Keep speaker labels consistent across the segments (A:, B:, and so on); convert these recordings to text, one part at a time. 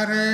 A: హరి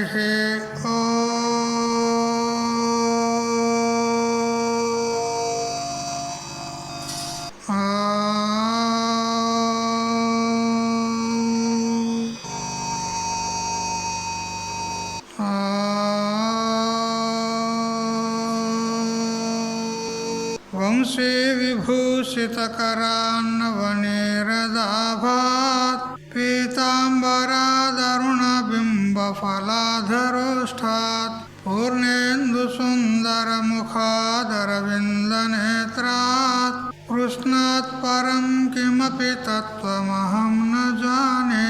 A: వంశీ విభూషితకరాన్నవనీరదాభాత్ పీతాంబరాదరుణబింబఫలాధరోష్ఠాత్ పూర్ణేందుసుందరముఖాదరవిందనేత్రాత్ కృష్ణాత్ పరం కిమపి తత్వమహం న జానే.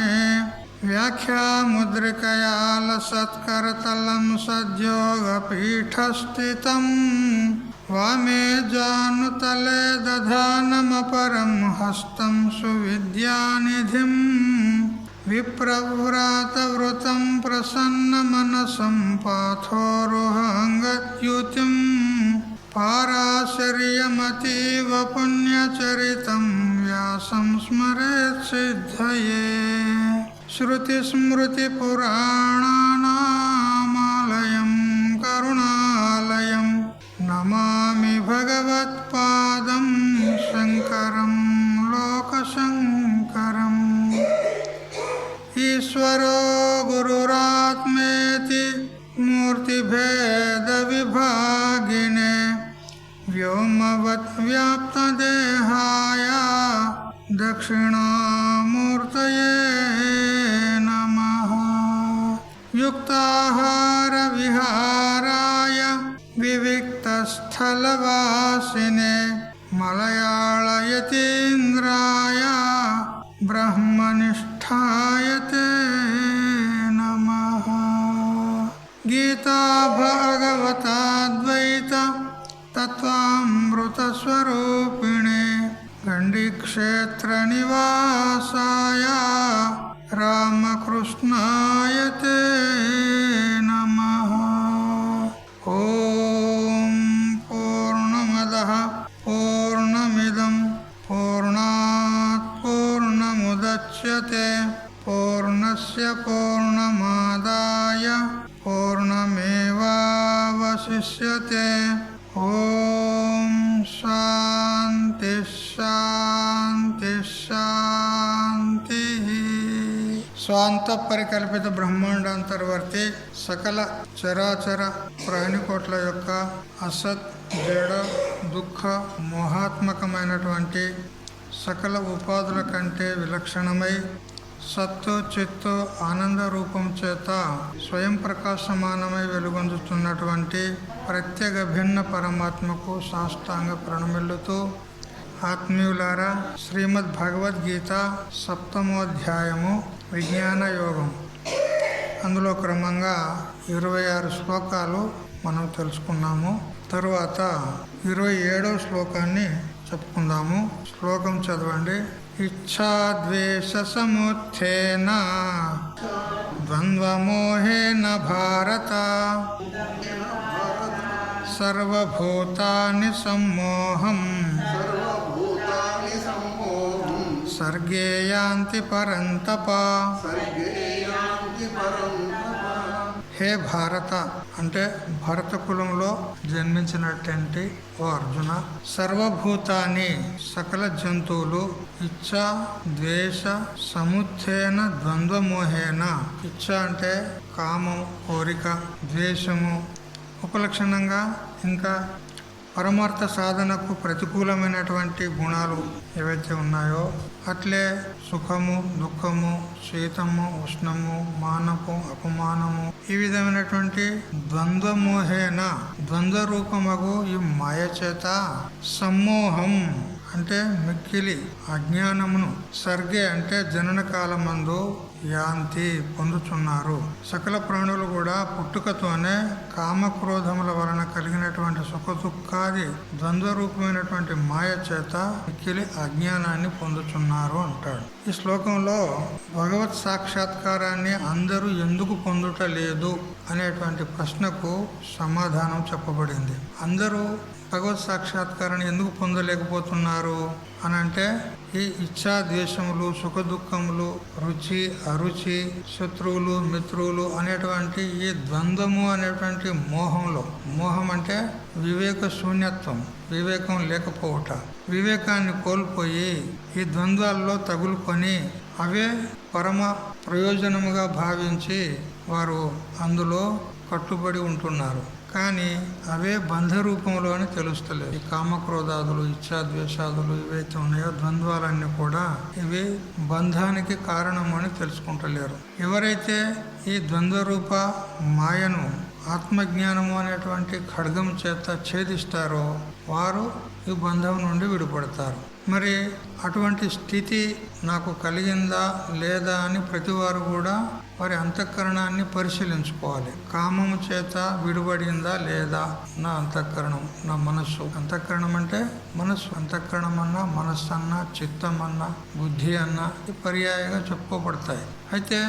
A: వ్యాఖ్యాముద్రికయా లసత్కరతలం సద్యోగపీఠస్థితం వామే జానుతలే దధానమపరం హస్తం సువిద్యానిధిం. విప్రవ్రాతవృతం ప్రసన్నమనసం పాథోరుహంగత్యుతిం పారాశర్యమతీవ పుణ్యచరితం వ్యాసం స్మరేత్ సిద్ధయే. శ్రుతిస్మృతిపురాణానామాలయం కరుణాలయం నమామి భగవత్పాదం శంకరం లోకశంకరం. ఈశ్వరో గురురాత్మేతి మూర్తిభేద విభాగినే వ్యోమవత్ వ్యాప్తదేహాయ దక్షిణామూర్తయే నమః. యుక్తాహార విహారాయ వివిక్తస్థలవాసినే మలయాళయతీంద్రాయ బ్రహ్మనిష్ఠాయ తే నమః. గీతా భాగవతాద్వైత తత్వామృతస్వరూపిణే గండిక్షేత్ర నివాసాయ రామకృష్ణాయ తే నమః. ఓం పూర్ణమదః పూర్ణమిదం పూర్ణాత్ పూర్ణముదచ్యతే పూర్ణస్య పూర్ణమాదాయ పూర్ణమేవావశిష్యతే. ఓం శాంతి శాంతి శాంతి. స్వాంత పరికల్పిత బ్రహ్మాండాంతర్వర్తి సకల చరాచర ప్రాణికోట్ల యొక్క అసత్ జడ దుఃఖ మోహాత్మకమైనటువంటి సకల ఉపాధుల కంటే విలక్షణమై సత్తు చిత్తు ఆనంద రూపం చేత స్వయం ప్రకాశమానమై వెలుగొందుతున్నటువంటి ప్రత్యేక భిన్న పరమాత్మకు సాష్టాంగ ప్రణమిల్లుతూ ఆత్మీయులారా, శ్రీమద్ భగవద్గీత 7వ అధ్యాయము విజ్ఞాన యోగం. అందులో క్రమంగా 26 శ్లోకాలు మనం తెలుసుకున్నాము. తరువాత 27వ శ్లోకాన్ని చెప్పుకుందాము. శ్లోకం చదవండి. ఇచ్ఛాద్వేష సముత్థేన ద్వంద్వమోహేన భారత సర్వభూతాని సమ్మోహం సర్గే యాంతి పరంతప. హే భారత అంటే భరత కులంలో జన్మించినటువంటి ఓ అర్జున, సర్వభూతాన్ని సకల జంతువులు ఇచ్చ ద్వేష సముత్థేన ద్వంద్వమోహేన. ఇచ్చ అంటే కామం కోరిక, ద్వేషము ఉపలక్షణంగా ఇంకా పరమార్థ సాధనకు ప్రతికూలమైనటువంటి గుణాలు ఏవైతే ఉన్నాయో అట్లే సుఖము దుఃఖము శీతము ఉష్ణము మానపు అపమానము ఈ విధమైనటువంటి ద్వంద్వమోహేన ద్వంద్వ రూపమగు ఈ మాయ చేత సమ్మోహం అంటే మిక్కిలి అజ్ఞానమును సర్గే అంటే జనన కాలమందు యాంతి పొందుతున్నారు. సకల ప్రాణులు కూడా పుట్టుకతోనే కామక్రోధముల వలన కలిగినటువంటి సుఖ దుఃఖాది ద్వంద్వ రూపమైనటువంటి మాయ చేత మిక్కిలి అజ్ఞానాన్ని పొందుతున్నారు అంటాడు. ఈ శ్లోకంలో భగవత్ సాక్షాత్కారాన్ని అందరూ ఎందుకు పొందుట లేదు అనేటువంటి ప్రశ్నకు సమాధానం చెప్పబడింది. అందరూ భగవత్ సాక్షాత్కారాన్ని ఎందుకు పొందలేకపోతున్నారు అని అంటే ఈ ఇచ్ఛా ద్వేషములు, సుఖ దుఃఖములు, రుచి అరుచి, శత్రువులు మిత్రువులు అనేటువంటి ఈ ద్వంద్వము అనేటువంటి మోహంలో, మోహం అంటే వివేక శూన్యత్వం, వివేకం లేకపోవట, వివేకాన్ని కోల్పోయి ఈ ద్వంద్వాల్లో తగులుకొని అవే పరమ ప్రయోజనముగా భావించి వారు అందులో కట్టుబడి ఉంటున్నారు. కానీ అవే బంధ రూపంలో అని తెలుస్తలేదు. ఈ కామక్రోధాదులు, ఇచ్ఛాద్వేషాదులు ఏవైతే ఉన్నాయో ద్వంద్వాలన్నీ కూడా ఇవి బంధానికి కారణం అని తెలుసుకుంటలేరు. ఎవరైతే ఈ ద్వంద్వరూప మాయను ఆత్మజ్ఞానము అనేటువంటి ఖడ్గం చేత ఛేదిస్తారో వారు ఈ బంధం నుండి విడిపడతారు. మరి అటువంటి స్థితి నాకు కలిగిందా లేదా అని ప్రతివారు కూడా వారి అంతఃకరణాన్ని పరిశీలించుకోవాలి. కామము చేత విడిపడిందా లేదా నా అంతఃకరణం, నా మనస్సు. అంతఃకరణం అంటే మనస్సు. అంతఃకరణం అన్నా, మనస్సు అన్నా, చిత్తం అన్నా, బుద్ధి అన్నా ఈ పర్యాయంగా చెప్పుకోబడతాయి. అయితే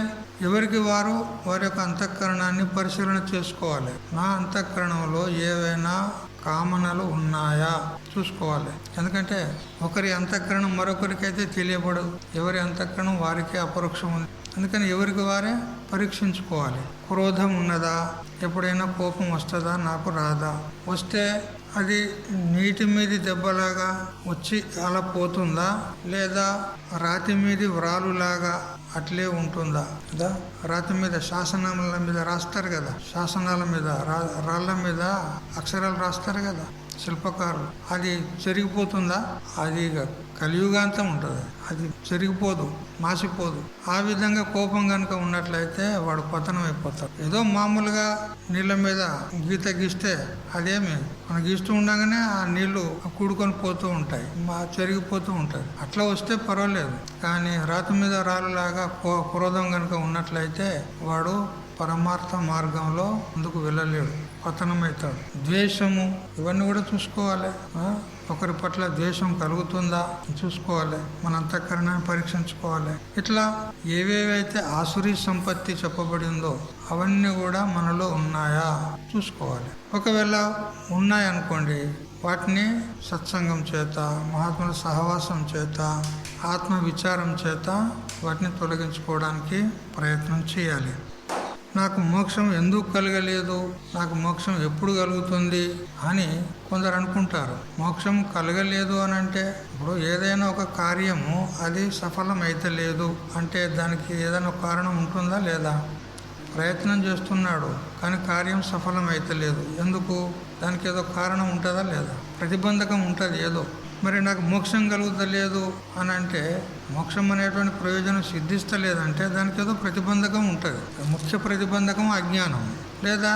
A: ఎవరికి వారు వారి యొక్క అంతఃకరణాన్ని పరిశీలన చేసుకోవాలి. నా అంతఃకరణంలో ఏవైనా కామనలు ఉన్నాయా చూసుకోవాలి. ఎందుకంటే ఒకరి అంతఃకరణం మరొకరికైతే తెలియబడదు. ఎవరి అంతఃకరణం వారికే అపరోక్షం ఉంది. అందుకని ఎవరికి వారే పరీక్షించుకోవాలి. క్రోధం ఉన్నదా, ఎప్పుడైనా కోపం వస్తుందా, నాకు రాదా, వస్తే అది నీటి మీది దెబ్బలాగా వచ్చి అలా పోతుందా, లేదా రాతి మీది వ్రాలులాగా అట్లే ఉంటుందా. కదా రాతి మీద శాసనాల మీద రాస్తారు కదా, శాసనాల మీద రాళ్ళ మీద అక్షరాలు రాస్తారు కదా శిల్పకారులు. అది చెరిగిపోతుందా, అది కలియుగాంతం ఉంటుంది, అది చెరిగిపోదు, మాసిపోదు. ఆ విధంగా కోపం కనుక ఉన్నట్లయితే వాడు పతనం అయిపోతాడు. ఏదో మామూలుగా నీళ్ళ మీద గీత గీస్తే అదేమి మనం గీస్తూ ఉండగానే ఆ నీళ్లు కూడుకొని పోతూ ఉంటాయి, చెరిగిపోతూ ఉంటాయి. అట్లా వస్తే పర్వాలేదు. కానీ రాతి మీద రాళ్ళలాగా క్రోధం కనుక ఉన్నట్లయితే వాడు పరమార్థ మార్గంలో ముందుకు వెళ్ళలేడు, పతనమవుతాడు. ద్వేషము ఇవన్నీ కూడా చూసుకోవాలి. ఒకరి పట్ల ద్వేషం కలుగుతుందా చూసుకోవాలి, మన అంతఃకరణాన్ని పరీక్షించుకోవాలి. ఇట్లా ఏవేవైతే ఆసురీ సంపత్తి చెప్పబడిందో అవన్నీ కూడా మనలో ఉన్నాయా చూసుకోవాలి. ఒకవేళ ఉన్నాయనుకోండి, వాటిని సత్సంగం చేత, మహాత్ముల సహవాసం చేత, ఆత్మ విచారం చేత వాటిని తొలగించుకోవడానికి ప్రయత్నం చేయాలి. నాకు మోక్షం ఎందుకు కలగలేదు, నాకు మోక్షం ఎప్పుడు కలుగుతుంది అని కొందరు అనుకుంటారు. మోక్షం కలగలేదు అని అంటే ఇప్పుడు ఏదైనా ఒక కార్యము అది సఫలం అయితే లేదు అంటే దానికి ఏదైనా కారణం ఉంటుందా లేదా. ప్రయత్నం చేస్తున్నాడు కానీ కార్యం సఫలం అయితే లేదు, ఎందుకు, దానికి ఏదో కారణం ఉంటుందా లేదా, ప్రతిబంధకం ఉంటుంది ఏదో. మరి నాకు మోక్షం కలుగుతలేదు అని అంటే మోక్షం అనేటువంటి ప్రయోజనం సిద్ధిస్తలేదంటే దానికి ఏదో ప్రతిబంధకం ఉంటుంది. ముఖ్య ప్రతిబంధకం అజ్ఞానం, లేదా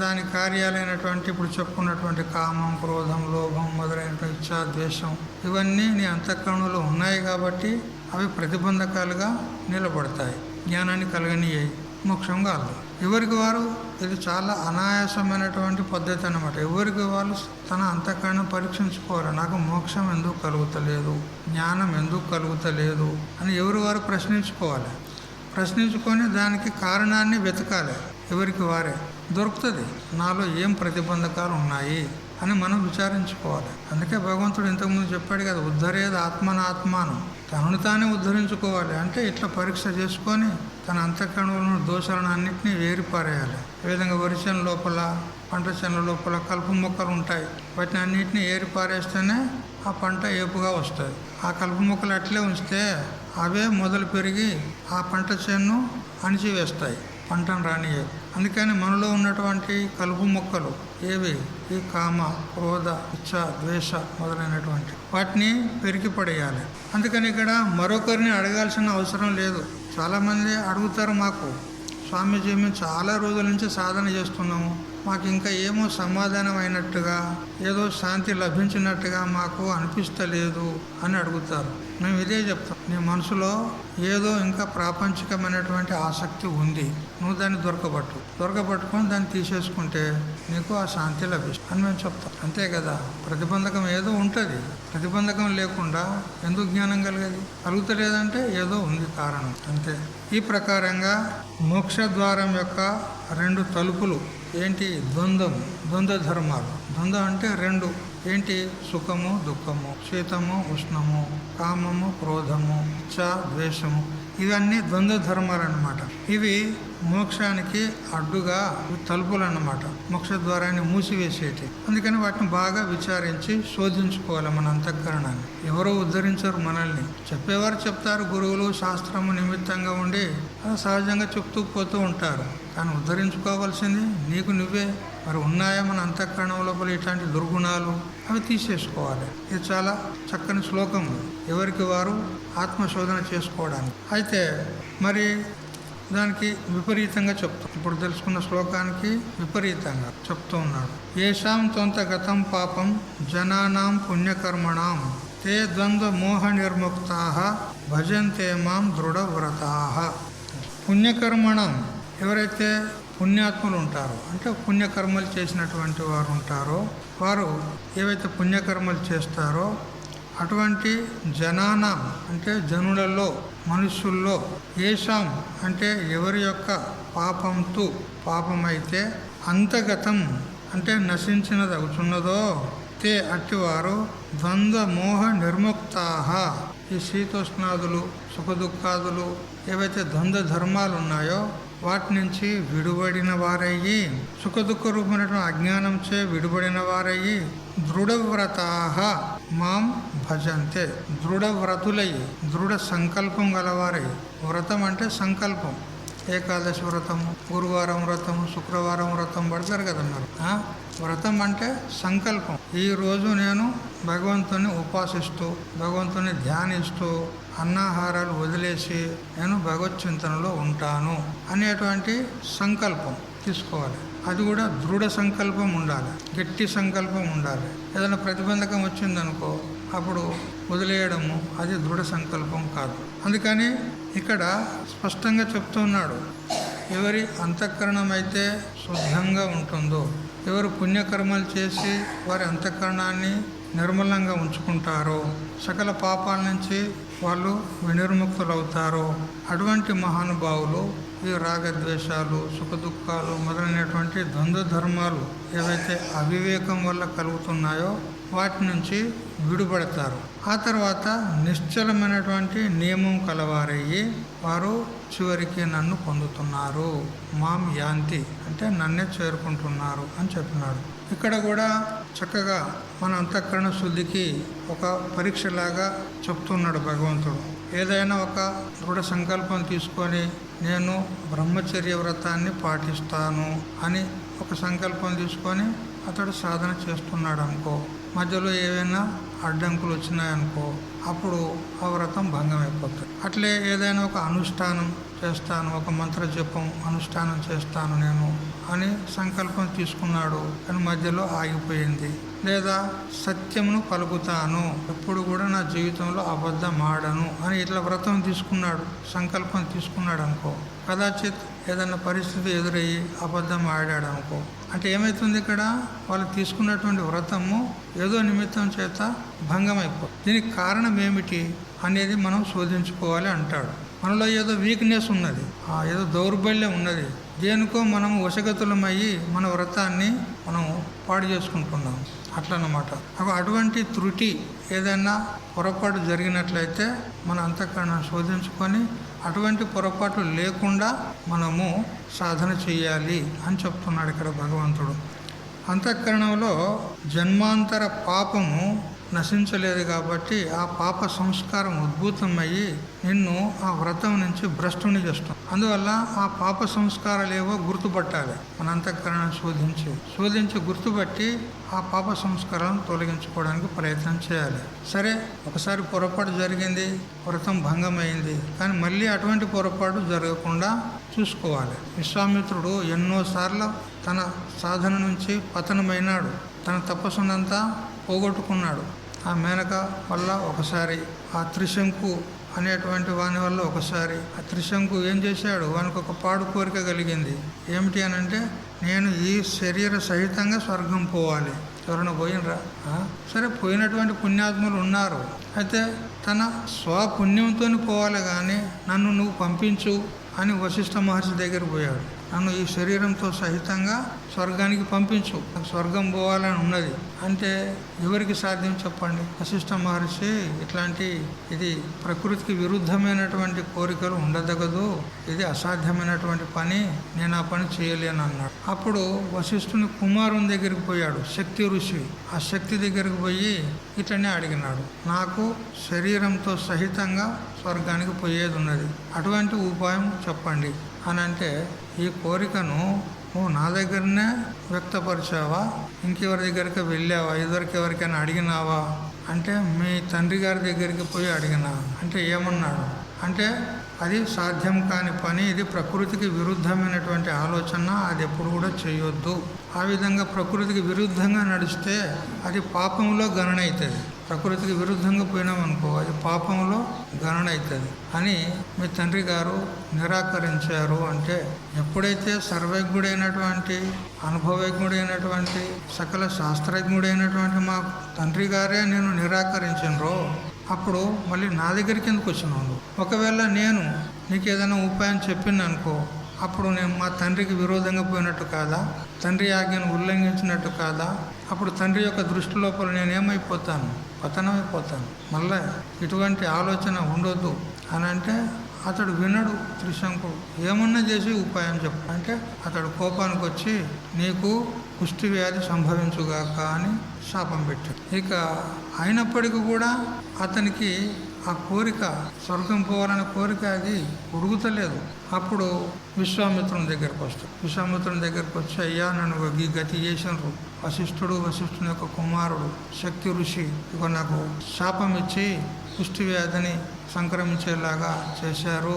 A: దాని కార్యాలైనటువంటి ఇప్పుడు చెప్పుకున్నటువంటి కామం, క్రోధం, లోభం మొదలైనటువంటి ఇచ్ఛా, ద్వేషం ఇవన్నీ నీ అంతఃకరణలో ఉన్నాయి కాబట్టి అవి ప్రతిబంధకాలుగా నిలబడతాయి, జ్ఞానాన్ని కలగనియ్యాయి, మోక్షం కాదు. ఎవరికి వారు ఇది చాలా అనాయాసమైనటువంటి పద్ధతి అన్నమాట. ఎవరికి వాళ్ళు తన అంతఃకరణం పరీక్షించుకోవాలి. నాకు మోక్షం ఎందుకు కలుగుతలేదు, జ్ఞానం ఎందుకు కలుగుతలేదు అని ఎవరు వారు ప్రశ్నించుకోవాలి. ప్రశ్నించుకొని దానికి కారణాన్ని వెతకాలి. ఎవరికి వారే దొరుకుతుంది. నాలో ఏం ప్రతిబంధకాలు ఉన్నాయి అని మనం విచారించుకోవాలి. అందుకే భగవంతుడు ఇంతకుముందు చెప్పాడు కదా, ఉద్ధరేది ఆత్మనాత్మాను, తనను తానే ఉద్ధరించుకోవాలి. అంటే ఇట్లా పరీక్ష చేసుకొని తన అంతఃకరణలో దోషాలను అన్నింటినీ ఏరిపారేయాలి. ఈ విధంగా వరి చేను లోపల, పంట చేనుల లోపల కలుపు మొక్కలు ఉంటాయి, వాటిని అన్నింటినీ ఏరిపారేస్తేనే ఆ పంట ఏపుగా వస్తుంది. ఆ కలుపు మొక్కలు అట్లే ఉంచితే అవే మొదలు పెరిగి ఆ పంట చేను అణిచివేస్తాయి, పంటను రానియవు. అందుకని మనలో ఉన్నటువంటి కలుపు మొక్కలు ఏవి, ఈ కామ, క్రోధ, ఇచ్ఛ, ద్వేష మొదలైనటువంటి వాటిని పెరికి పడేయాలి. అందుకని ఇక్కడ మరొకరిని అడగాల్సిన అవసరం లేదు. చాలామంది అడుగుతారు, మాకు స్వామీజీ మేము చాలా రోజుల నుంచి సాధన చేస్తున్నాము, మాకు ఇంకా ఏమో సమాధానం అయినట్టుగా, ఏదో శాంతి లభించినట్టుగా మాకు అనిపిస్తలేదు అని అడుగుతారు. మేము ఇదే చెప్తాం, నీ మనసులో ఏదో ఇంకా ప్రాపంచికమైనటువంటి ఆసక్తి ఉంది, నువ్వు దాన్ని దొరకబట్టుకొని దాన్ని తీసేసుకుంటే నీకు ఆ శాంతి లభిస్తుంది అని మేము చెప్తాం. అంతే కదా, ప్రతిబంధకం ఏదో ఉంటుంది. ప్రతిబంధకం లేకుండా ఎందుకు జ్ఞానం కలుగుతలేదంటే ఏదో ఉంది కారణం, అంతే. ఈ ప్రకారంగా మోక్ష ద్వారం యొక్క 2 తలుపులు ఏంటి, ద్వంద్వ ధర్మాలు. ద్వంద్వం అంటే 2. ఏంటి? సుఖము, దుఃఖము, శీతము, ఉష్ణము, కామము, క్రోధము, ఇచ్చ, ద్వేషము, ఇవన్నీ ద్వంద్వ ధర్మాలు అన్నమాట. ఇవి మోక్షానికి అడ్డుగా తలుపులు అన్నమాట, మోక్ష ద్వారాన్ని మూసివేసేటి. అందుకని వాటిని బాగా విచారించి శోధించుకోవాలి మన అంతఃకరణాన్ని. ఎవరో ఉద్ధరించరు మనల్ని, చెప్పేవారు చెప్తారు, గురువులు శాస్త్రము నిమిత్తంగా ఉండి సహజంగా చెప్తూ పోతూ ఉంటారు. కానీ ఉద్ధరించుకోవాల్సింది నీకు నువ్వే. మరి ఉన్నాయా మన అంతఃకరణం లోపల ఇట్లాంటి దుర్గుణాలు? అవి తీసేసుకోవాలి. ఇది చాలా చక్కని శ్లోకం, ఎవరికి వారు ఆత్మశోధన చేసుకోవడానికి. అయితే మరి దానికి విపరీతంగా చెప్తాం. ఇప్పుడు తెలుసుకున్న శ్లోకానికి విపరీతంగా చెప్తూ ఉన్నాడు. ఏషాం త్వంతగతం పాపం జనానాం పుణ్యకర్మణాం తే ద్వంద్వ మోహ నిర్ముక్తాః భజంతే మాం దృఢవ్రతాః. పుణ్యకర్మణం, ఎవరైతే పుణ్యాత్ములు ఉంటారో, అంటే పుణ్యకర్మలు చేసినటువంటి వారు ఉంటారో, వారు ఏవైతే పుణ్యకర్మలు చేస్తారో అటువంటి జనానాం అంటే జనులలో, మనుషుల్లో, ఏషాం అంటే ఎవరి యొక్క పాపంతు పాపమైతే అంతగతం అంటే నశించినది అవుతున్నదో తే అట్టివారు ద్వంద్వ మోహ నిర్ముక్తాః. ఈ శీతోష్ణాదులు, సుఖదుఖాదులు, ఏవైతే ద్వంద్వ ధర్మాలు ఉన్నాయో వాటి నుంచి విడుబడిన వారయ్యి, సుఖదుఖ రూపమైనటువంటి అజ్ఞానంచే విడుబడిన వారయ్యి దృఢవ్రతాః మాం భజంతే. దృఢవ్రతులయ్యి, దృఢ సంకల్పం గలవారై. వ్రతం అంటే సంకల్పం. ఏకాదశి వ్రతము, గురువారం వ్రతము, శుక్రవారం వ్రతం పడతారు కదన్నారు. వ్రతం అంటే సంకల్పం. ఈరోజు నేను భగవంతుని ఉపాసిస్తూ, భగవంతుని ధ్యానిస్తూ, అన్నాహారాలు వదిలేసి నేను భగవత్ చింతనలో ఉంటాను అనేటువంటి సంకల్పం తీసుకోవాలి. అది కూడా దృఢ సంకల్పం ఉండాలి, గట్టి సంకల్పం ఉండాలి. ఏదైనా ప్రతిబంధకం వచ్చిందనుకో అప్పుడు వదిలేయడము అది దృఢ సంకల్పం కాదు. అందుకని ఇక్కడ స్పష్టంగా చెప్తున్నాడు, ఎవరి అంతఃకరణం అయితే శుద్ధంగా ఉంటుందో, ఎవరు పుణ్యకర్మలు చేసి వారి అంతఃకరణాన్ని నిర్మలంగా ఉంచుకుంటారో, సకల పాపాల నుంచి వాళ్ళు వినిర్ముక్తులవుతారో అటువంటి మహానుభావులు ఈ రాగద్వేషాలు, సుఖదుఖాలు మొదలైనటువంటి ద్వంద్వ ధర్మాలు ఏవైతే అవివేకం వల్ల కలుగుతున్నాయో వాటి నుంచి విడుపడతారు. ఆ తర్వాత నిశ్చలమైనటువంటి నియమం కలవారయ్యి వారు చివరికి నన్ను పొందుతున్నారు. మాం యాంతి అంటే నన్నే చేరుకుంటున్నారు అని చెప్పినాడు. ఇక్కడ కూడా చక్కగా మన అంతఃకరణ శుద్ధికి ఒక పరీక్షలాగా చెప్తున్నాడు భగవంతుడు. ఏదైనా ఒక దృఢ సంకల్పం తీసుకొని నేను బ్రహ్మచర్య వ్రతాన్ని పాటిస్తాను అని ఒక సంకల్పం తీసుకొని అతడు సాధన చేస్తున్నాడు అనుకో, మధ్యలో ఏవైనా అడ్డంకులు వచ్చినాయనుకో అప్పుడు ఆ వ్రతం భంగం అయిపోతుంది. అట్లే ఏదైనా ఒక అనుష్ఠానం చేస్తాను, ఒక మంత్ర జపం అనుష్ఠానం చేస్తాను నేను అని సంకల్పం తీసుకున్నాడు, కానీ మధ్యలో ఆగిపోయింది. లేదా సత్యమును పలుకుతాను, ఎప్పుడు కూడా నా జీవితంలో అబద్ధం ఆడను అని ఇట్లా వ్రతం తీసుకున్నాడు, సంకల్పం తీసుకున్నాడు అనుకో, కదాచిత్ ఏదైనా పరిస్థితి ఎదురయ్యి అబద్ధం ఆడాడు అనుకో, అంటే ఏమవుతుంది ఇక్కడ వాళ్ళు తీసుకున్నటువంటి వ్రతము ఏదో నిమిత్తం చేత భంగం అయిపోతుంది. దీనికి కారణం ఏమిటి అనేది మనం శోధించుకోవాలి అంటాడు. మనలో ఏదో వీక్నెస్ ఉన్నది, ఏదో దౌర్బల్యం ఉన్నది, దేనికో మనం వశగతులమయ్యి మన వ్రతాన్ని మనం పాడు చేసుకుంటున్నాం అట్లన్నమాట. అటువంటి త్రుటి ఏదైనా పొరపాటు జరిగినట్లయితే మన అంతఃకరణం శోధించుకొని అటువంటి పొరపాటు లేకుండా మనము సాధన చేయాలి అని చెప్తున్నాడు ఇక్కడ భగవంతుడు. అంతఃకరణంలో జన్మాంతర పాపము నశించలేదు కాబట్టి ఆ పాప సంస్కారం ఉద్భూతమయ్యి నిన్ను ఆ వ్రతం నుంచి భ్రష్టుని చేస్తాం. అందువల్ల ఆ పాప సంస్కారాలు ఏవో గుర్తుపట్టాలి, మన అంతఃకరణం శోధించి గుర్తుపట్టి ఆ పాప సంస్కారాలను తొలగించుకోవడానికి ప్రయత్నం చేయాలి. సరే, ఒకసారి పొరపాటు జరిగింది, వ్రతం భంగమైంది, కానీ మళ్ళీ అటువంటి పొరపాటు జరగకుండా చూసుకోవాలి. విశ్వామిత్రుడు ఎన్నోసార్లు తన సాధన నుంచి పతనమైనాడు, తన తపస్సునంతా పోగొట్టుకున్నాడు. ఆ మేనక వల్ల ఒకసారి, ఆ త్రిశంకు అనేటువంటి వాని వల్ల ఒకసారి. ఆ త్రిశంకు ఏం చేశాడు, వానికి ఒక పాడు కోరిక కలిగింది. ఏమిటి అని అంటే, నేను ఈ శరీర సహితంగా స్వర్గం పోవాలి. ఎవరైనా పోయినరా? సరే, పోయినటువంటి పుణ్యాత్ములు ఉన్నారు. అయితే తన స్వపుణ్యంతో పోవాలి, కానీ నన్ను నువ్వు పంపించు అని వశిష్ఠ మహర్షి దగ్గర పోయాడు. నన్ను ఈ శరీరంతో సహితంగా స్వర్గానికి పంపించు, నాకు స్వర్గం పోవాలని ఉన్నది అంటే ఎవరికి సాధ్యం చెప్పండి? వశిష్ఠ మహర్షి ఇది ప్రకృతికి విరుద్ధమైనటువంటి కోరికలు ఉండదగదు, ఇది అసాధ్యమైనటువంటి పని, నేను ఆ పని చేయలేను అన్నాడు. అప్పుడు వశిష్ఠుని కుమారుని దగ్గరికి పోయాడు, శక్తి ఋషి. ఆ శక్తి దగ్గరికి పోయి ఇట్లనే అడిగినాడు, నాకు శరీరంతో సహితంగా స్వర్గానికి పోయేది ఉన్నది, అటువంటి ఉపాయం చెప్పండి అని అంటే, ఈ కోరికను నువ్వు నా దగ్గరనే వ్యక్తపరిచావా, ఇంకెవరి దగ్గరికి వెళ్ళావా, ఎవరికైనా అడిగినావా అంటే, మీ తండ్రి గారి దగ్గరికి పోయి అడిగినా అంటే ఏమన్నాడు అంటే, అది సాధ్యం కాని పని, ఇది ప్రకృతికి విరుద్ధమైనటువంటి ఆలోచన, అది ఎప్పుడు కూడా చేయొద్దు. ఆ విధంగా ప్రకృతికి విరుద్ధంగా నడిస్తే అది పాపంలో గణన అవుతుంది. ప్రకృతికి విరుద్ధంగా పోయినామనుకో అది పాపంలో గణన అవుతుంది అని మీ తండ్రి గారు నిరాకరించారు. అంటే ఎప్పుడైతే సర్వజ్ఞుడైనటువంటి, అనుభవజ్ఞుడైనటువంటి, సకల శాస్త్రజ్ఞుడైనటువంటి మా తండ్రి గారే నేను నిరాకరించినరో, అప్పుడు మళ్ళీ నా దగ్గరికి ఎందుకు వచ్చినావు? ఒకవేళ నేను నీకు ఏదైనా ఉపాయం చెప్పింది అనుకో, అప్పుడు నేను మా తండ్రికి విరోధంగా పోయినట్టు కాదా, తండ్రి ఆజ్ఞను ఉల్లంఘించినట్టు కాదా? అప్పుడు తండ్రి యొక్క దృష్టి లోపల నేనేమైపోతాను? పతనమైపోతాను. మళ్ళీ ఇటువంటి ఆలోచన ఉండొద్దు అని అంటే అతడు వినడు. త్రిశంకుడు ఏమన్నా చేసి ఉపాయం చెప్పు అంటే అతడు కోపానికి వచ్చి, నీకు కుష్టి వ్యాధి సంభవించుగాక అని శాపం పెట్టాడు. ఇక అయినప్పటికీ కూడా అతనికి ఆ కోరిక, స్వర్గం పోవాలనే కోరిక అది ఉడుగుతలేదు. అప్పుడు విశ్వామిత్రుని దగ్గరకు వస్తాడు. విశ్వామిత్రుని దగ్గరకు వచ్చి, అయ్యా నన్ను ఈ గతి చేసినారు వశిష్ఠుని యొక్క కుమారుడు శక్తి ఋషి ఇక నాకు శాపం ఇచ్చి కుష్టి వ్యాధిని సంక్రమించేలాగా చేశారు,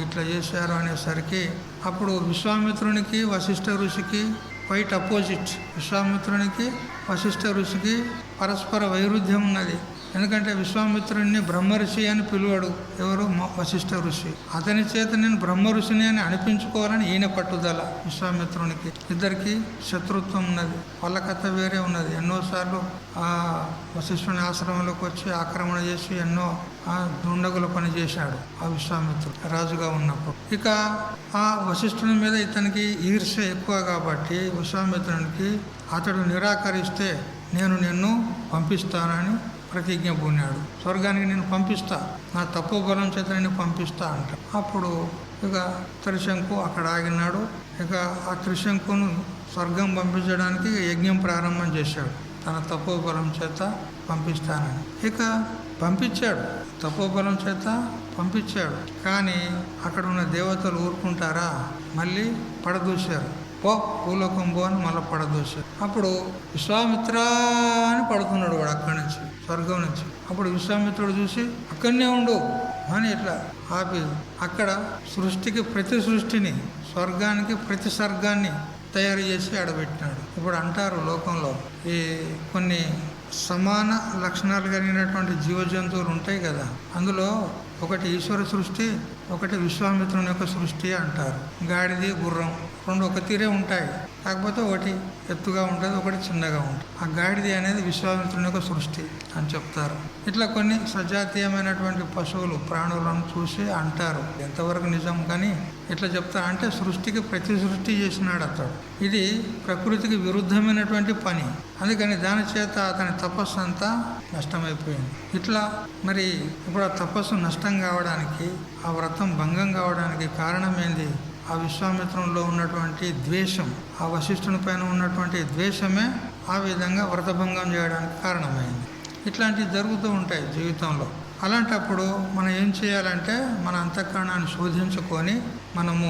A: ఇట్లా చేశారు అనేసరికి అప్పుడు విశ్వామిత్రునికి వశిష్ఠ ఋషికి క్వైట్ అపోజిట్. విశ్వామిత్రునికి వశిష్ఠ ఋషికి పరస్పర వైరుధ్యం ఉన్నది. ఎందుకంటే విశ్వామిత్రుడిని బ్రహ్మఋషి అని పిలువాడు ఎవరు? వశిష్ఠ ఋషి. అతని చేత నేను బ్రహ్మ ఋషిని అని అనిపించుకోవాలని ఈయన పట్టుదల విశ్వామిత్రునికి. ఇద్దరికి శత్రుత్వం ఉన్నది, వాళ్ళ కథ వేరే ఉన్నది. ఎన్నోసార్లు ఆ వశిష్ఠుని ఆశ్రమంలోకి వచ్చి ఆక్రమణ చేసి ఎన్నో దుండగుల పని చేశాడు ఆ విశ్వామిత్రుడు రాజుగా ఉన్నప్పుడు. ఇక ఆ వశిష్ఠుని మీద ఇతనికి ఈర్ష్య ఎక్కువ కాబట్టి విశ్వామిత్రునికి అతడు నిరాకరిస్తే నేను నిన్ను పంపిస్తానని ప్రతిజ్ఞ పూనాడు. స్వర్గానికి నేను పంపిస్తా, నా తప్పు బలం చేత నేను పంపిస్తా అంట. అప్పుడు ఇక త్రిశంకు అక్కడ ఆగినాడు. ఇక ఆ త్రిశంకును స్వర్గం పంపించడానికి యజ్ఞం ప్రారంభం చేశాడు, తన తపోబలం చేత పంపిస్తానని. ఇక పంపించాడు, తపోబలం చేత పంపించాడు. కానీ అక్కడ ఉన్న దేవతలు ఊరుకుంటారా? మళ్ళీ పడదూశారు. భూలోకం పో అని మళ్ళీ పడదూశారు. అప్పుడు విశ్వామిత్ర అని పడుకున్నాడు వాడు అక్కడి నుంచి, స్వర్గం నుంచి. అప్పుడు విశ్వామిత్రుడు చూసి అక్కడనే ఉండు అని ఇట్లా ఆపి అక్కడ సృష్టికి ప్రతి సృష్టిని, స్వర్గానికి ప్రతి స్వర్గాన్ని తయారు చేసి ఆడబెట్టినాడు. ఇప్పుడు అంటారు లోకంలో ఈ కొన్ని సమాన లక్షణాలు కలిగినటువంటి జీవజంతువులు ఉంటాయి కదా, అందులో ఒకటి ఈశ్వర సృష్టి, ఒకటి విశ్వామిత్రుని యొక్క సృష్టి అంటారు. గాడిది, గుర్రం రెండు ఒక తీరే ఉంటాయి, కాకపోతే ఒకటి ఎత్తుగా ఉంటుంది, ఒకటి చిన్నగా ఉంటుంది. ఆ గాడిది అనేది విశ్వామిత్రుని యొక్క సృష్టి అని చెప్తారు. ఇట్లా కొన్ని సజాతీయమైనటువంటి పశువులు, ప్రాణులను చూసి అంటారు. ఎంతవరకు నిజం కానీ ఇట్లా చెప్తారు. అంటే సృష్టికి ప్రతి సృష్టి చేసినాడు అతడు. ఇది ప్రకృతికి విరుద్ధమైనటువంటి పని, అందుకని దాని చేత అతని తపస్సు అంతా నష్టమైపోయింది. ఇట్లా మరి ఇప్పుడు ఆ తపస్సు నష్టం కావడానికి, ఆ వ్రతం భంగం కావడానికి కారణం ఏంది? ఆ విశ్వామిత్రంలో ఉన్నటువంటి ద్వేషం, ఆ వశిష్ఠుని పైన ఉన్నటువంటి ద్వేషమే ఆ విధంగా వ్రతభంగం చేయడానికి కారణమైంది. ఇట్లాంటివి జరుగుతూ ఉంటాయి జీవితంలో. అలాంటప్పుడు మనం ఏం చేయాలంటే మన అంతఃకరణాన్ని శోధించుకొని మనము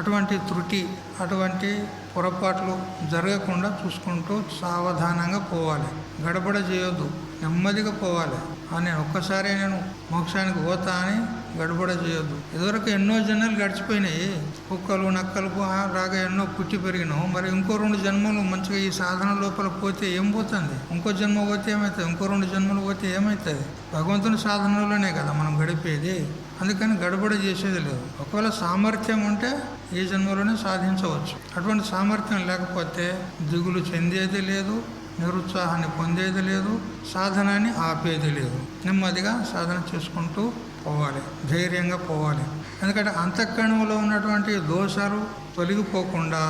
A: అటువంటి త్రుటి, అటువంటి పొరపాట్లు జరగకుండా చూసుకుంటూ సావధానంగా పోవాలి. గడబడ చేయొద్దు, నెమ్మదిగా పోవాలి. నేను ఒక్కసారి నేను మోక్షానికి పోతా అని గడబడ చేయొద్దు. ఇదివరకు ఎన్నో జన్మలు గడిచిపోయినాయి, కుక్కలు నక్కలు రాగా ఎన్నో పుట్టి పెరిగినావు. మరి ఇంకో 2 జన్మలు మంచిగా ఈ సాధన లోపల పోతే ఏం పోతుంది? ఇంకో జన్మ పోతే ఏమవుతుంది? ఇంకో 2 జన్మలు పోతే ఏమవుతుంది? భగవంతుని సాధనలోనే కదా మనం గడిపేది. అందుకని గడబడ చేసేది లేదు. ఒకవేళ సామర్థ్యం ఉంటే ఏ జన్మలోనే సాధించవచ్చు. అటువంటి సామర్థ్యం లేకపోతే దిగులు చెందేది లేదు, నిరుత్సాహాన్ని పొందేది లేదు, సాధనాన్ని ఆపేది లేదు. నెమ్మదిగా సాధన చేసుకుంటూ పోవాలి, ధైర్యంగా పోవాలి. ఎందుకంటే అంతఃకరణంలో ఉన్నటువంటి దోషాలు తొలగిపోకుండా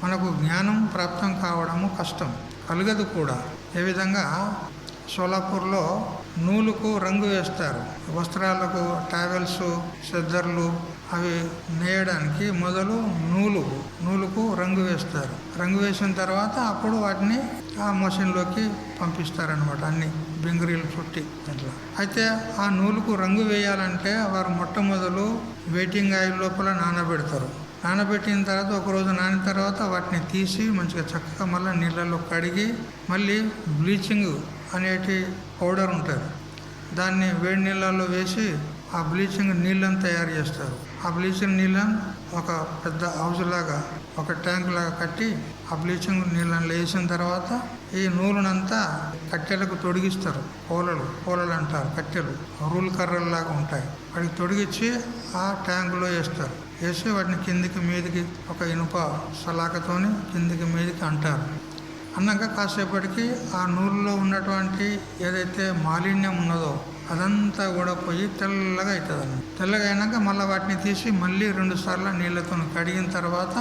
A: మనకు జ్ఞానం ప్రాప్తం కావడము కష్టం, కలగదు కూడా. ఏ విధంగా సోలాపూర్లో నూలుకు రంగు వేస్తారు. వస్త్రాలకు టావెల్స్, చెద్దర్లు అవి నేయడానికి మొదలు నూలుకు రంగు వేస్తారు. రంగు వేసిన తర్వాత అప్పుడు వాటిని ఆ మషిన్లోకి పంపిస్తారనమాట, అన్ని బింగిరీలు చుట్టి అట్లా. అయితే ఆ నూలుకు రంగు వేయాలంటే వారు మొట్టమొదలు వెయిటింగ్ ఆయిల్ లోపల నానబెడతారు. నానబెట్టిన తర్వాత ఒకరోజు నానిన తర్వాత వాటిని తీసి మంచిగా చక్కగా మళ్ళీ నీళ్ళల్లో కడిగి మళ్ళీ బ్లీచింగ్ అనేటి పౌడర్ ఉంటుంది, దాన్ని వేడి నీళ్ళల్లో వేసి ఆ బ్లీచింగ్ నీళ్ళని తయారు చేస్తారు. ఆ బ్లీచింగ్ నీళ్ళని ఒక పెద్ద హౌస్ లాగా, ఒక ట్యాంక్ లాగా కట్టి ఆ బ్లీచింగ్ నీళ్ళని వేసిన తర్వాత ఈ నూలునంతా కట్టెలకు తొడిగిస్తారు. పోలలు అంటారు, కట్టెలు రూల్ కర్రల్లాగా ఉంటాయి, వాటికి తొడిగించి ఆ ట్యాంకులో వేస్తారు. వేసి వాటిని కిందికి మీదికి ఒక ఇనుప సలాకతోని కిందికి మీదికి అంటారు. అన్నాక కాసేపటికి ఆ నూలులో ఉన్నటువంటి ఏదైతే మాలిన్యం ఉన్నదో అదంతా కూడా పోయి తెల్లగా అవుతుంది. తెల్లగా అయినాక మళ్ళీ వాటిని తీసి మళ్ళీ 2 సార్లు నీళ్ళతో కడిగిన తర్వాత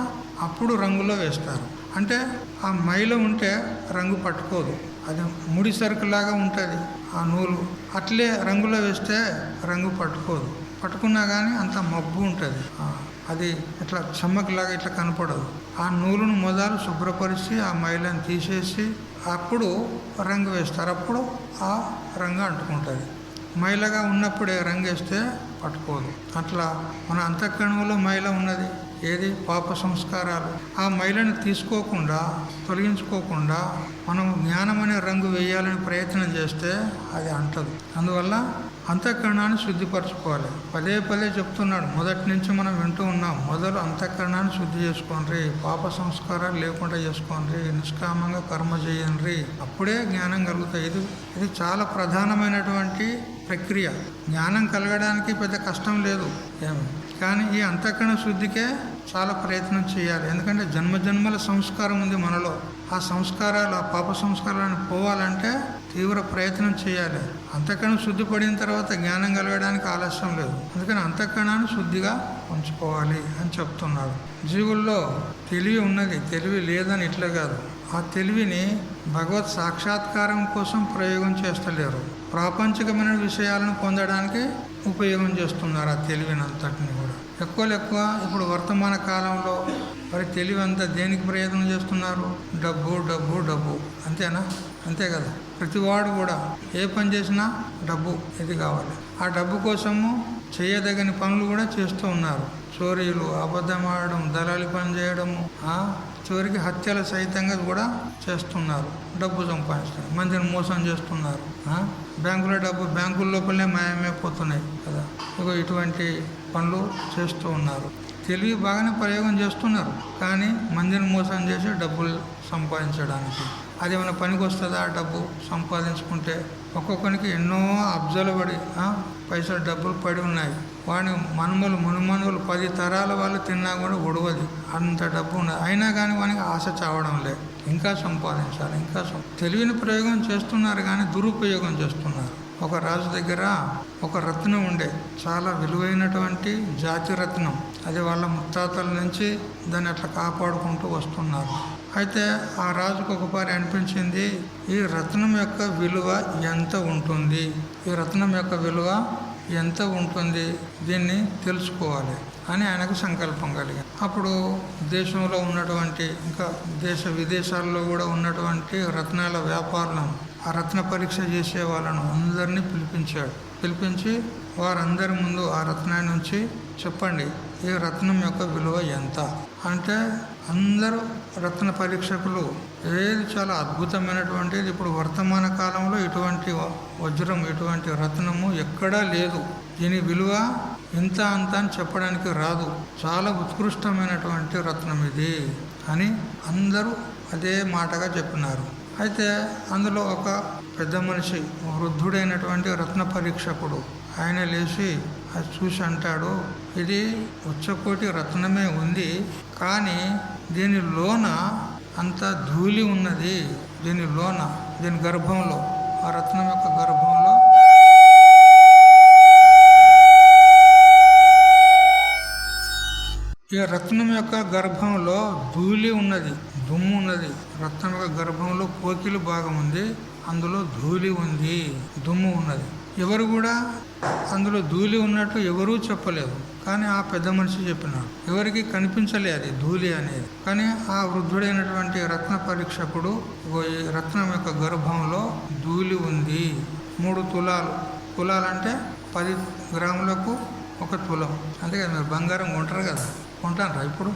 A: అప్పుడు రంగులో వేస్తారు. అంటే ఆ మైల ఉంటే రంగు పట్టుకోదు, అది ముడి సరుకులాగా ఉంటుంది ఆ నూలు. అట్లే రంగులో వేస్తే రంగు పట్టుకున్నా కానీ అంత మబ్బు ఉంటుంది, అది ఇట్లా చెమ్మకలాగా ఇట్లా కనపడదు. ఆ నూలును మొదలు శుభ్రపరిచి ఆ మైలను తీసేసి అప్పుడు రంగు వేస్తారు. అప్పుడు ఆ రంగు అంటుకుంటుంది. మైలగా ఉన్నప్పుడే రంగు వేస్తే పట్టుకోదు. అట్లా మన అంతఃకరణంలో మైల ఉన్నది, ఏది పాప సంస్కారాలు. ఆ మైలను తీసుకోకుండా, తొలగించుకోకుండా మనం జ్ఞానం అనే రంగు వేయాలని ప్రయత్నం చేస్తే అది అంటదు. అందువల్ల అంతఃకరణాన్ని శుద్ధిపరచుకోవాలి. పదే చెప్తున్నాడు, మొదటి నుంచి మనం వింటూ ఉన్నాం. మొదలు అంతఃకరణాన్ని శుద్ధి చేసుకోండి, పాప సంస్కారాలు లేకుండా చేసుకోండి, నిష్కామంగా కర్మ చేయండి, అప్పుడే జ్ఞానం కలుగుతాయి. ఇది చాలా ప్రధానమైనటువంటి ప్రక్రియ. జ్ఞానం కలగడానికి పెద్ద కష్టం లేదు కానీ ఈ అంతఃకరణ శుద్ధికే చాలా ప్రయత్నం చేయాలి. ఎందుకంటే జన్మజన్మల సంస్కారం ఉంది మనలో. ఆ సంస్కారాలు, ఆ పాప సంస్కారాలను పోవాలంటే తీవ్ర ప్రయత్నం చేయాలి. అంతఃకరణ శుద్ధి పడిన తర్వాత జ్ఞానం కలగడానికి ఆలస్యం లేదు. అందుకని అంతఃకరణాన్ని శుద్ధిగా ఉంచుకోవాలి అని చెప్తున్నాడు. జీవుల్లో తెలివి ఉన్నది, తెలివి లేదని ఇట్లా కాదు. ఆ తెలివిని భగవత్ సాక్షాత్కారం కోసం ప్రయోగం చేస్తలేరు, ప్రాపంచికమైన విషయాలను పొందడానికి ఉపయోగం చేస్తున్నారు. ఆ తెలివిని అంతటిని కూడా ఎక్కువ ఇప్పుడు వర్తమాన కాలంలో మరి తెలివి అంతా దేనికి ప్రయత్నం చేస్తున్నారు? డబ్బు అంతేనా? అంతే కదా. ప్రతివాడు కూడా ఏ పని చేసినా డబ్బు, ఇది కావాలి. ఆ డబ్బు కోసము చేయదగని పనులు కూడా చేస్తూ ఉన్నారు. చోరీలు, అబద్ధం ఆడడం, దళాలి పని చేయడము, చివరికి హత్యలు సైతంగా కూడా చేస్తున్నారు. డబ్బు సంపాదిస్తున్నారు, మందిని మోసం చేస్తున్నారు. బ్యాంకుల డబ్బు బ్యాంకుల లోపలనే మాయమైపోతున్నాయి కదా. ఇటువంటి పనులు చేస్తూ ఉన్నారు. తెలివి బాగానే ప్రయోగం చేస్తున్నారు, కానీ మందిని మోసం చేసి డబ్బులు సంపాదించడానికి. అది ఏమైనా పనికి వస్తుందా? డబ్బు సంపాదించుకుంటే ఒక్కొక్కరికి ఎన్నో అబ్జాలు పడి పైసలు డబ్బులు పడి ఉన్నాయి. వాడిని మునుమనువులు 10 తరాల వాళ్ళు తిన్నా కూడా ఒడవది, అంత డబ్బు ఉన్నది. అయినా కానీ వానికి ఆశ చావడం లేదు, ఇంకా సంపాదించాలి, తెలివిని ప్రయోగం చేస్తున్నారు కానీ దురుపయోగం చేస్తున్నారు. ఒక రాజు దగ్గర ఒక రత్నం ఉండే, చాలా విలువైనటువంటి జాతి రత్నం. అది వాళ్ళ ముత్తాతల నుంచి దాన్ని అట్లా కాపాడుకుంటూ వస్తున్నారు. అయితే ఆ రాజుకు ఒకసారి అనిపించింది, ఈ రత్నం యొక్క విలువ ఎంత ఉంటుంది, ఈ రత్నం యొక్క విలువ ఎంత ఉంటుంది, దీన్ని తెలుసుకోవాలి అని ఆయనకు సంకల్పం కలిగింది. అప్పుడు దేశంలో ఉన్నటువంటి, ఇంకా దేశ విదేశాల్లో కూడా ఉన్నటువంటి రత్నాల వ్యాపారులను, ఆ రత్న పరీక్ష చేసే వాళ్ళను అందరినీ పిలిపించి వారందరి ముందు ఆ రత్నాన్ని నుంచి చెప్పండి, ఈ రత్నం యొక్క విలువ ఎంత అంటే అందరూ రత్న పరీక్షకులు ఏది చాలా అద్భుతమైనటువంటిది. ఇప్పుడు వర్తమాన కాలంలో ఇటువంటి వజ్రం, ఇటువంటి రత్నము ఎక్కడా లేదు, దీని విలువ ఇంత అంత అని చెప్పడానికి రాదు, చాలా ఉత్కృష్టమైనటువంటి రత్నం ఇది అని అందరూ అదే మాటగా చెప్పినారు. అయితే అందులో ఒక పెద్ద మనిషి, వృద్ధుడైనటువంటి రత్న పరీక్షకుడు, ఆయన లేచి అది చూసి అంటాడు, ఇది ఉచ్చకోటి రత్నమే ఉంది, కానీ దీని లోన అంత ధూళి ఉన్నది, దీని గర్భంలో, ఆ రత్నం యొక్క గర్భంలో ఈ రత్నం యొక్క గర్భంలో ధూళి ఉన్నది, దుమ్ము ఉన్నది. రత్నం యొక్క గర్భంలో కోకిలు భాగం ఉంది, అందులో ధూళి ఉంది, దుమ్ము ఉన్నది. ఎవరు కూడా అందులో ధూళి ఉన్నట్టు ఎవరూ చెప్పలేదు, కానీ ఆ పెద్ద మనిషి చెప్పినాడు. ఎవరికి కనిపించలే అది ధూళి అనేది. కానీ ఆ వృద్ధుడైనటువంటి రత్న పరీక్షకుడు ఈ రత్నం యొక్క గర్భంలో ధూళి ఉంది. 3 తులాలు. తులాలంటే 10 గ్రాములకు 1 తులం. అంతే కదా, మీరు బంగారం కొంటారు కదా, కొంటానరా ఇప్పుడు?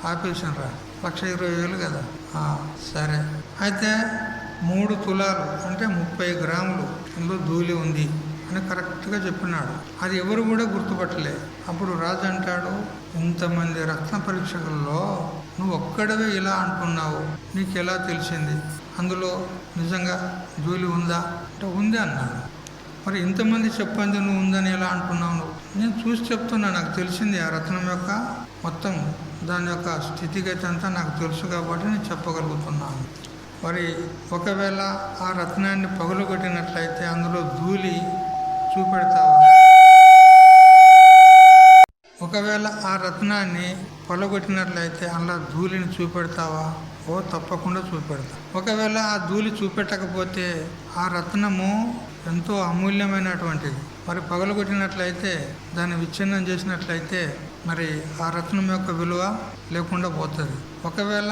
A: ఆపేసానరా, 1,20,000 కదా. సరే, అయితే 3 తులాలు అంటే 30 గ్రాములు ఇందులో ధూళి ఉంది అని కరెక్ట్గా చెప్పినాడు. అది ఎవరు కూడా గుర్తుపట్టలే. అప్పుడు రాజు అంటాడు, ఇంతమంది రత్న పరీక్షకుల్లో నువ్వు ఒక్కడవే ఇలా అంటున్నావు, నీకు ఎలా తెలిసింది? అందులో నిజంగా ధూళి ఉందా అంటే ఉంది అన్నాడు. మరి ఇంతమంది చెప్పండి నువ్వు ఉందని ఎలా అంటున్నావు? నువ్వు నేను చూసి చెప్తున్నా, నాకు తెలిసింది ఆ రత్నం యొక్క మొత్తం దాని యొక్క స్థితిగతి అంతా నాకు తెలుసు కాబట్టి నేను చెప్పగలుగుతున్నాను. మరి ఒకవేళ ఆ రత్నాన్ని పగులగొట్టినట్లయితే అందులో ధూళి చూపెడతావా? ఒకవేళ ఆ రత్నాన్ని పగలగొట్టినట్లయితే అందులో ధూళిని చూపెడతావా? ఓ తప్పకుండా చూపెడతా. ఒకవేళ ఆ ధూళి చూపెట్టకపోతే ఆ రత్నము ఎంతో అమూల్యమైనటువంటిది. మరి పగలగొట్టినట్లయితే, దాన్ని విచ్ఛిన్నం చేసినట్లయితే మరి ఆ రత్నం యొక్క విలువ లేకుండా పోతుంది. ఒకవేళ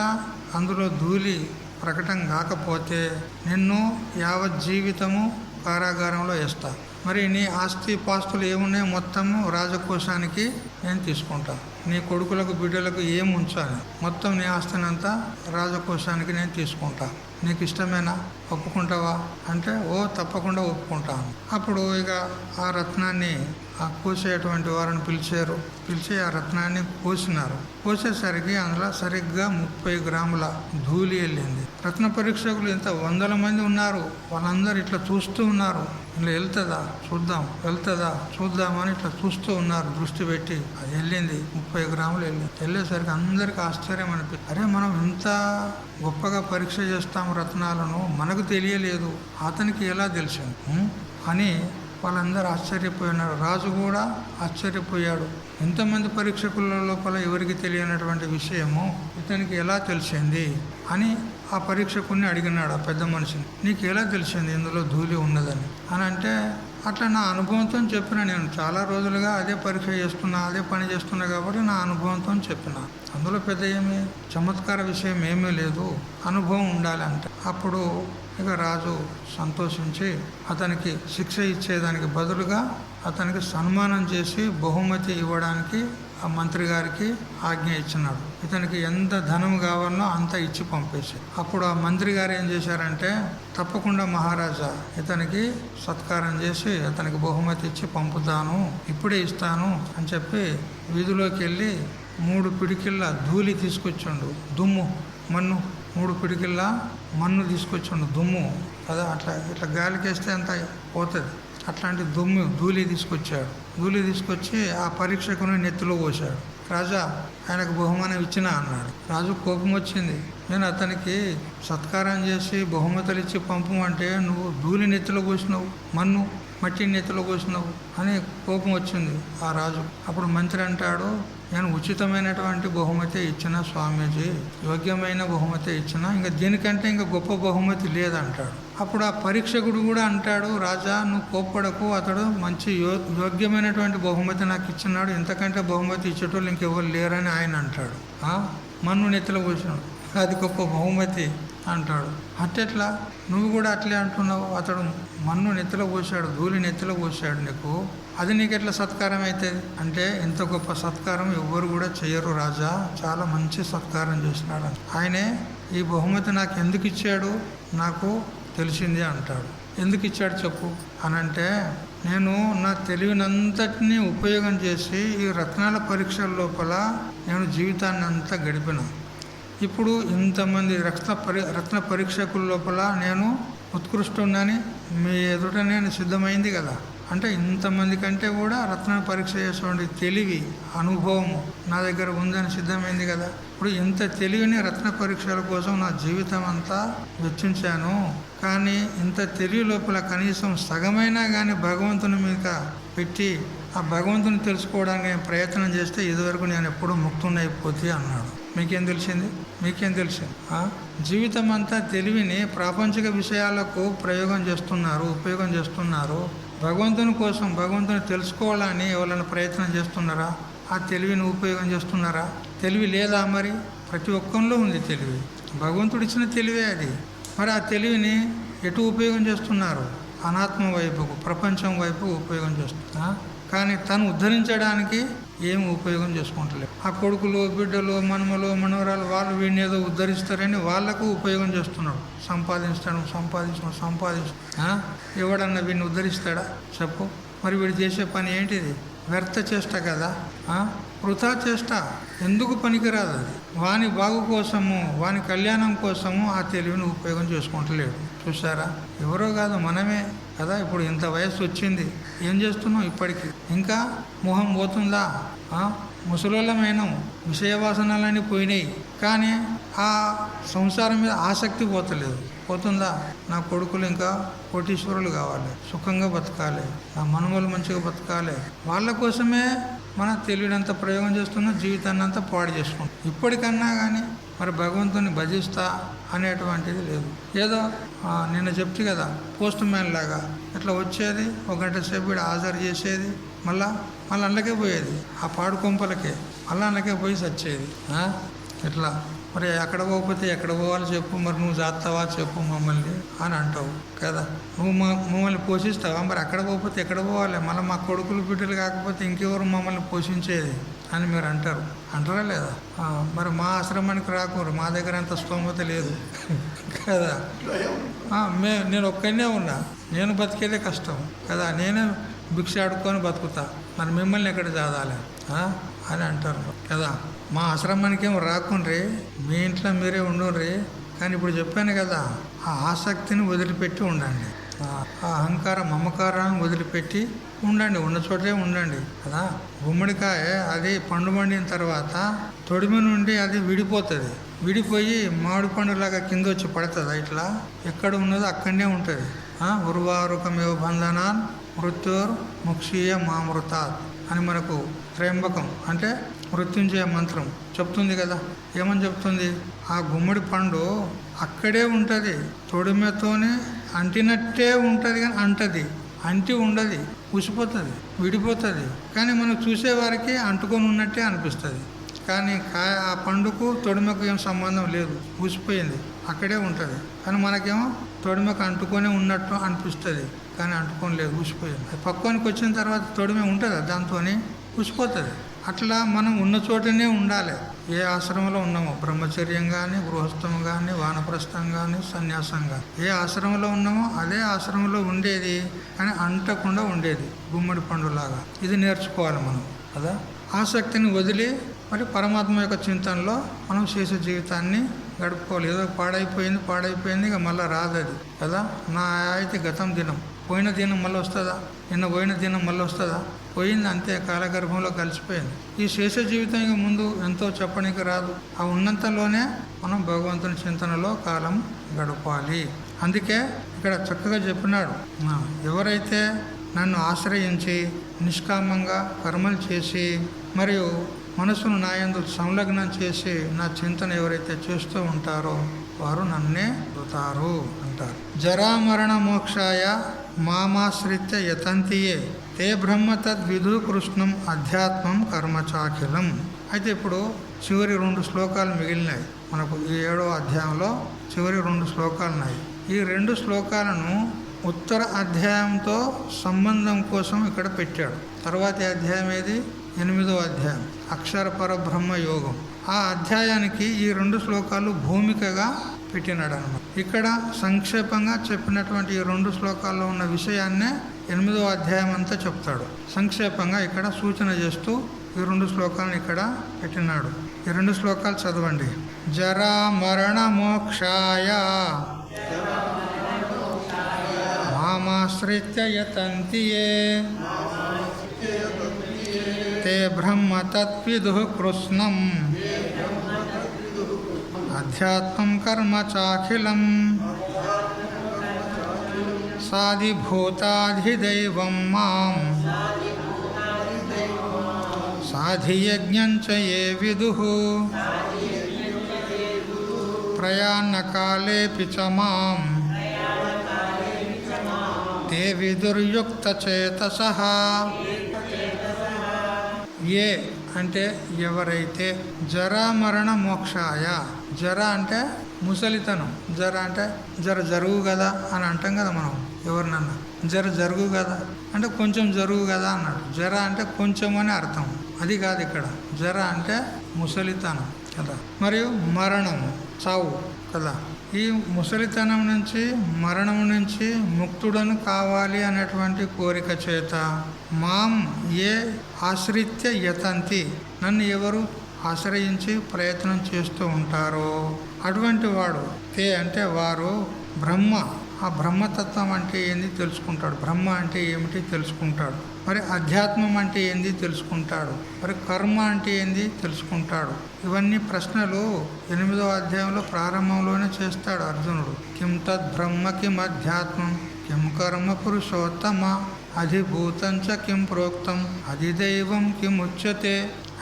A: అందులో ధూళి ప్రకటన కాకపోతే నిన్ను యావజ్జీవితము కారాగారంలో వేస్తా. మరి నీ ఆస్తి పాస్తులు ఏమున్నాయో మొత్తము రాజకోశానికి నేను తీసుకుంటా. నీ కొడుకులకు బిడ్డలకు ఏం ఉంచాను మొత్తం నీ ఆస్తినంతా రాజకోశానికి నేను తీసుకుంటా. నీకు ఇష్టమేనా? ఒప్పుకుంటావా అంటే ఓ తప్పకుండా ఒప్పుకుంటాను. అప్పుడు ఇక ఆ రత్నాన్ని కోసేటువంటి వారిని పిలిచి ఆ రత్నాన్ని కోసినారు. కోసేసరికి అందులో సరిగ్గా 30 గ్రాముల ధూళి వెళ్ళింది. రత్న పరీక్షకులు ఇంత 100 మంది ఉన్నారు, వాళ్ళందరూ ఇట్లా చూస్తూ ఉన్నారు. ఇలా వెళ్తుందా చూద్దామని ఇట్లా చూస్తూ ఉన్నారు దృష్టి పెట్టి. అది వెళ్ళింది, 30 గ్రాములు వెళ్ళింది. వెళ్ళేసరికి అందరికి ఆశ్చర్యం అనిపించింది. అరే, మనం ఇంత గొప్పగా పరీక్ష చేస్తాము రత్నాలను, మనకు తెలియలేదు, అతనికి ఎలా తెలిసింది అని వాళ్ళందరూ ఆశ్చర్యపోయినారు. రాజు కూడా ఆశ్చర్యపోయాడు. ఎంతమంది పరీక్షకుల లోపల ఎవరికి తెలియనటువంటి విషయము ఇతనికి ఎలా తెలిసింది అని ఆ పరీక్షకుని అడిగినాడు. ఆ పెద్ద మనిషిని, నీకు ఎలా తెలిసింది ఇందులో ధూళి ఉన్నదని అని అంటే, అట్లా నా అనుభవంతో చెప్పిన, నేను చాలా రోజులుగా అదే పరీక్ష చేస్తున్నా, అదే పని చేస్తున్నా కాబట్టి నా అనుభవంతో చెప్పిన. అందులో పెద్ద ఏమీ చమత్కార విషయం ఏమీ లేదు, అనుభవం ఉండాలంటే. అప్పుడు ఇక రాజు సంతోషించి అతనికి శిక్ష ఇచ్చేదానికి బదులుగా అతనికి సన్మానం చేసి బహుమతి ఇవ్వడానికి ఆ మంత్రి గారికి ఆజ్ఞ ఇచ్చినాడు. ఇతనికి ఎంత ధనం కావాలనో అంత ఇచ్చి పంపేసి. అప్పుడు ఆ మంత్రి గారు ఏం చేశారంటే, తప్పకుండా మహారాజా ఇతనికి సత్కారం చేసి అతనికి బహుమతి ఇచ్చి పంపుతాను, ఇప్పుడే ఇస్తాను అని చెప్పి వీధిలోకి వెళ్ళి 3 పిడికిళ్ళ ధూళి తీసుకొచ్చిండు. దుమ్ము, మన్ను, 3 పిడికిళ్ళ మన్ను తీసుకొచ్చిండు. దుమ్ము కదా, ఇట్లా గాలికేస్తే అంత పోతుంది. అట్లాంటి ధూళి తీసుకొచ్చాడు. ధూళి తీసుకొచ్చి ఆ పరీక్షకుని నెత్తిలో పోశాడు. రాజా, ఆయనకు బహుమానం ఇచ్చినా అన్నాడు. రాజు కోపం వచ్చింది. నేను అతనికి సత్కారం చేసి బహుమతులు ఇచ్చి పంపమంటే నువ్వు ధూళి నెత్తిలో పోసినావు, మన్ను మట్టి నెత్తిలో పోసినావు అని కోపం వచ్చింది ఆ రాజు. అప్పుడు మంత్రి అంటాడు, నేను ఉచితమైనటువంటి బహుమతి ఇచ్చిన స్వామీజీ, యోగ్యమైన బహుమతి ఇచ్చిన, ఇంకా దీనికంటే ఇంకా గొప్ప బహుమతి లేదంటాడు. అప్పుడు ఆ పరీక్షకుడు కూడా అంటాడు, రాజా నువ్వు కోప్పడకు, అతడు మంచి యోగ్యమైనటువంటి బహుమతి నాకు ఇచ్చినాడు, ఇంతకంటే బహుమతి ఇచ్చేటోళ్ళు ఇంకెవరు లేరని ఆయన అంటాడు. మన్ను నెత్తిలో పోసినాడు, అది గొప్ప బహుమతి అంటాడు. అట్టెట్లా నువ్వు కూడా అట్లే అంటున్నావు? అతడు మన్ను నెత్తిలో పోసాడు, ధూళి నెత్తిలో పోసాడు, నీకు అది నీకు ఎట్లా సత్కారం అవుతుంది అంటే, ఇంత గొప్ప సత్కారం ఎవ్వరు కూడా చేయరు రాజా, చాలా మంచి సత్కారం చేసినాడు. ఆయనే ఈ బహుమతి నాకు ఎందుకు ఇచ్చాడు నాకు తెలిసింది అంటాడు. ఎందుకు ఇచ్చాడు చెప్పు అనంటే, నేను నా తెలివినంతటినీ ఉపయోగం చేసి ఈ రత్నాల పరీక్షల లోపల నేను జీవితాన్ని అంతా గడిపిన. ఇప్పుడు ఇంతమంది రత్న పరీక్షకుల లోపల నేను ఉత్కృష్టున్నాని మీ ఎదుట నేను సిద్ధమైంది కదా. అంటే ఇంతమంది కంటే కూడా రత్న పరీక్ష చేసేటువంటి తెలివి, అనుభవము నా దగ్గర ఉందని సిద్ధమైంది కదా. ఇప్పుడు ఇంత తెలివిని రత్న పరీక్షల కోసం నా జీవితం అంతా వెచ్చించాను. కానీ ఇంత తెలివి లోపల కనీసం సగమైనా కానీ భగవంతుని మీద పెట్టి ఆ భగవంతుని తెలుసుకోవడానికి నేను ప్రయత్నం చేస్తే ఇదివరకు నేను ఎప్పుడూ ముక్తుని అయిపోతే అన్నాడు. మీకేం తెలిసింది? మీకేం తెలిసింది? జీవితం అంతా తెలివిని ప్రాపంచిక విషయాలకు ఉపయోగం చేస్తున్నారు. భగవంతుని కోసం, భగవంతుని తెలుసుకోవాలని ఎవరైనా ప్రయత్నం చేస్తున్నారా? ఆ తెలివిని ఉపయోగం చేస్తున్నారా? తెలివి లేదా? మరి ప్రతి ఒక్కరిలో ఉంది తెలివి. భగవంతుడు ఇచ్చిన తెలివే అది. మరి ఆ తెలివిని ఎటు ఉపయోగం చేస్తున్నారు? అనాత్మ వైపుకు, ప్రపంచం వైపు ఉపయోగం చేస్తున్నా. కానీ తను ఉద్ధరించడానికి ఏమి ఉపయోగం చేసుకుంటలేదు. ఆ కొడుకులు, బిడ్డలు, మనమలు, మనవరాలు వాళ్ళు వీడిని ఏదో ఉద్ధరిస్తారని వాళ్లకు ఉపయోగం చేస్తున్నాడు. సంపాదించడం. ఎవడన్నా వీడిని ఉద్ధరిస్తాడా చెప్పు? మరి వీడు చేసే పని ఏంటిది? వ్యర్థ చేష్ట కదా, వృథా చేష్ట. ఎందుకు పనికిరాదు అది. వాని బాగు కోసము, వాని కళ్యాణం కోసము ఆ తెలివిని ఉపయోగం చేసుకుంటలేడు. చూసారా? ఎవరో కాదు, మనమే కదా. ఇప్పుడు ఇంత వయసు వచ్చింది, ఏం చేస్తున్నాం? ఇప్పటికీ ఇంకా మొహం పోతుందా? ముసలోళ్ళమైన విషయవాసనలన్నీ పోయినాయి, కానీ ఆ సంసారం మీద ఆసక్తి పోతుందా? నా కొడుకులు ఇంకా కోటీశ్వరులు కావాలి, సుఖంగా బతకాలి, నా మనుమలు మంచిగా బతకాలి. వాళ్ళ కోసమే మన తెలివినంత ప్రయోగం చేస్తున్నాం, జీవితాన్ని అంతా పాడు చేసుకుంటాం. ఇప్పటికన్నా కానీ మరి భగవంతుని భజిస్తా అనేటువంటిది లేదు. ఏదో నిన్న చెప్తే కదా, పోస్ట్ మ్యాన్ లాగా ఇట్లా వచ్చేది, ఒక గంట సేపు ఇక్కడ హాజరు చేసేది, మళ్ళీ అందులోకే పోయేది, ఆ పాడు కొంపలకే మళ్ళీ అందులోకే పోయి సచ్చేది. ఇట్లా మరి ఎక్కడ పోకపోతే ఎక్కడ పోవాలి చెప్పు, మరి నువ్వు జాస్తావా చెప్పు మమ్మల్ని అని అంటావు కదా. నువ్వు మమ్మల్ని పోషిస్తావా? మరి అక్కడ పోకపోతే ఎక్కడ పోవాలి? మళ్ళీ మా కొడుకులు బిడ్డలు కాకపోతే ఇంకెవరు మమ్మల్ని పోషించేది అని మీరు అంటారా లేదా? మరి మా ఆశ్రమానికి రాకూరు, మా దగ్గర అంత స్తోమత లేదు కదా. నేను ఒక్కనే ఉన్నా, నేను బతికేదే కష్టం కదా, నేనే భిక్ష ఆడుకొని బతుకుతా, మరి మిమ్మల్ని ఎక్కడ చదవాలి అని అంటారు కదా. మా ఆశ్రమానికి ఏమో రాకుండ్రి, మీ ఇంట్లో మీరే ఉండుర్రి, కానీ ఇప్పుడు చెప్పాను కదా, ఆ ఆసక్తిని వదిలిపెట్టి ఉండండి, ఆ అహంకారం మమకారాన్ని వదిలిపెట్టి ఉండండి, ఉన్న చోటే ఉండండి కదా. గుమ్మడికాయ అది పండు పండిన తర్వాత తొడిమి నుండి అది విడిపోతుంది, విడిపోయి మామిడి పండులాగా కింద వచ్చి పడుతుంది. ఇట్లా ఎక్కడ ఉన్నదో అక్కడనే ఉంటుంది. ఉర్వారుకమేవ బంధనాన్ మృత్యుర్ ముక్షీయ మామృతాత్ అని మనకు త్రయంబకం అంటే మృత్యుంజయ మంత్రం చెప్తుంది కదా. ఏమని చెప్తుంది? ఆ గుమ్మడి పండు అక్కడే ఉంటుంది, తొడిమెతోనే అంటినట్టే ఉంటుంది, కానీ అంటి ఉండదు, ఉసిపోతుంది, విడిపోతుంది. కానీ మనం చూసేవారికి అంటుకొని ఉన్నట్టే అనిపిస్తుంది, కానీ ఆ పండుకు తొడిమకు ఏం సంబంధం లేదు, ఊసిపోయింది, అక్కడే ఉంటుంది. కానీ మనకేమో తొడిమకు అంటుకొని ఉన్నట్టు అనిపిస్తుంది, కానీ అంటుకొని లేదు, ఊసిపోయింది. పక్వానికి వచ్చిన తర్వాత తొడిమే ఉంటుంది, దాంతో ఊసిపోతుంది. అట్లా మనం ఉన్న చోటనే ఉండాలి. ఏ ఆశ్రమంలో ఉన్నామో, బ్రహ్మచర్యం కానీ, గృహస్థం కానీ, వానప్రస్థం కానీ, సన్యాసం కానీ, ఏ ఆశ్రమంలో ఉన్నామో అదే ఆశ్రమంలో ఉండేది, కానీ అంటకుండా ఉండేది గుమ్మడి పండులాగా. ఇది నేర్చుకోవాలి మనం కదా. ఆసక్తిని వదిలి మరి పరమాత్మ యొక్క చింతనలో మనం శేష జీవితాన్ని గడుపుకోవాలి. ఏదో పాడైపోయింది ఇక మళ్ళీ రాదు అది కదా. నా అయితే గతం దినం, పోయిన దినం మళ్ళీ వస్తుందా? నిన్న పోయిన దినం మళ్ళీ వస్తుందా? పోయింది అంతే, కాలగర్భంలో కలిసిపోయింది. ఈ శేష జీవితం ఇక ముందు ఎంతో చెప్పడానికి రాదు. ఆ ఉన్నంతలోనే మనం భగవంతుని చింతనలో కాలం గడపాలి. అందుకే ఇక్కడ చక్కగా చెప్పినాడు, ఎవరైతే నన్ను ఆశ్రయించి నిష్కామంగా కర్మలు చేసి మరియు మనసును నా యందు సంలగ్నం చేసి నా చింతన ఎవరైతే చేస్తూ ఉంటారో వారు నన్నే పొందుతారు అంటారు. జరామరణ మోక్షాయ మామాశ్రిత్య యతంతియే తే బ్రహ్మ తద్విధు కృష్ణం అధ్యాత్మం కర్మచాఖిలం. అయితే ఇప్పుడు చివరి 2 శ్లోకాలు మిగిలినాయి మనకు. ఈ 7వ అధ్యాయంలో చివరి 2 శ్లోకాలు ఉన్నాయి. ఈ 2 శ్లోకాలను ఉత్తర అధ్యాయంతో సంబంధం కోసం ఇక్కడ పెట్టాడు. తర్వాతి అధ్యాయం ఏది? 8వ అధ్యాయం, అక్షర పరబ్రహ్మ యోగం. ఆ అధ్యాయానికి ఈ 2 శ్లోకాలు భూమికగా పెట్టినాడు అనమాట. ఇక్కడ సంక్షేపంగా చెప్పినటువంటి ఈ 2 శ్లోకాల్లో ఉన్న విషయాన్నే 8వ అధ్యాయం అంతా చెప్తాడు. సంక్షేపంగా ఇక్కడ సూచన చేస్తూ ఈ 2 శ్లోకాలను ఇక్కడ పెట్టినాడు. ఈ 2 శ్లోకాలు చదవండి. జరా మరణ మోక్షాయ మామాశ్రిత్య యతంతియే తే బ్రహ్మ తద్విదుః కృష్ణం అధ్యాత్మం కర్మ చాఖిలం సాధిభూతాధిదైవం మాం సాధియజ్ఞంచ ఏ విదుః ప్రయాణకాలేపి చ మాం తే విదుర్యుక్తచేతసః. ఏ అంటే ఎవరైతే జరామరణ మోక్షాయ, జర అంటే ముసలితనం, జర అంటే జరుగు కదా అని అంటాం కదా మనం ఎవరినన్నా, జరుగు కదా అంటే కొంచెం జరుగు కదా అన్నాడు. జర అంటే కొంచెం అని అర్థం, అది కాదు ఇక్కడ. జర అంటే ముసలితనం కదా, మరియు మరణము చావు కదా. ఈ ముసలితనం నుంచి మరణం నుంచి ముక్తుడను కావాలి అనేటువంటి కోరిక చేత మాం ఏ ఆశ్రిత్య యతంతి, నన్ను ఎవరు ఆశ్రయించి ప్రయత్నం చేస్తూ ఉంటారో అటువంటి వాడు, తే అంటే వారు బ్రహ్మ, ఆ బ్రహ్మతత్వం అంటే ఏంది తెలుసుకుంటాడు, బ్రహ్మ అంటే ఏమిటి తెలుసుకుంటాడు, మరి అధ్యాత్మం అంటే ఏంది తెలుసుకుంటాడు, మరి కర్మ అంటే ఏంది తెలుసుకుంటాడు. ఇవన్నీ ప్రశ్నలు 8వ అధ్యాయంలో ప్రారంభంలోనే చేస్తాడు అర్జునుడు. కిం తద్ బ్రహ్మ కిం అధ్యాత్మం కిం కర్మ పురుషోత్తమ అధిభూతంచ కిం ప్రోక్తం అధిదైవం కిం ఉచ్యతే.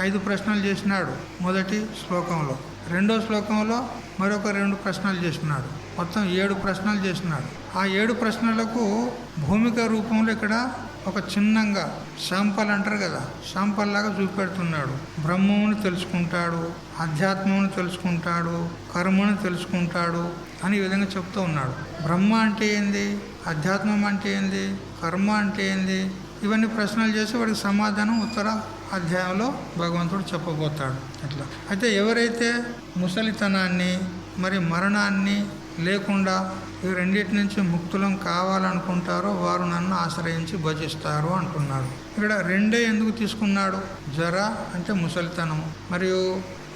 A: 5 ప్రశ్నలు చేసినాడు మొదటి శ్లోకంలో. 2వ శ్లోకంలో మరొక 2 ప్రశ్నలు చేసినాడు. మొత్తం 7 ప్రశ్నలు చేసినాడు. ఆ 7 ప్రశ్నలకు భూమిక రూపంలో ఇక్కడ ఒక చిన్నంగా శాంపల్ అంటారు కదా, శాంపల్ లాగా చూపెడుతున్నాడు. బ్రహ్మమును తెలుసుకుంటాడు, అధ్యాత్మమును తెలుసుకుంటాడు, కర్మను తెలుసుకుంటాడు అని ఈ విధంగా చెప్తూ ఉన్నాడు. బ్రహ్మ అంటే ఏంది, అధ్యాత్మం అంటే ఏంది, కర్మ అంటే ఏంది, ఇవన్నీ ప్రశ్నలు చేసి వాడికి సమాధానం ఉత్తర అధ్యాయంలో భగవంతుడు చెప్పబోతాడు. అట్లా అయితే ఎవరైతే ముసలితనాన్ని మరి మరణాన్ని లేకుండా ఈ రెండింటి నుంచి ముక్తులం కావాలనుకుంటారో వారు నన్ను ఆశ్రయించి భజిస్తారు అంటున్నాడు. ఇక్కడ 2 ఎందుకు తీసుకున్నాడు, జర అంటే ముసలితనము మరియు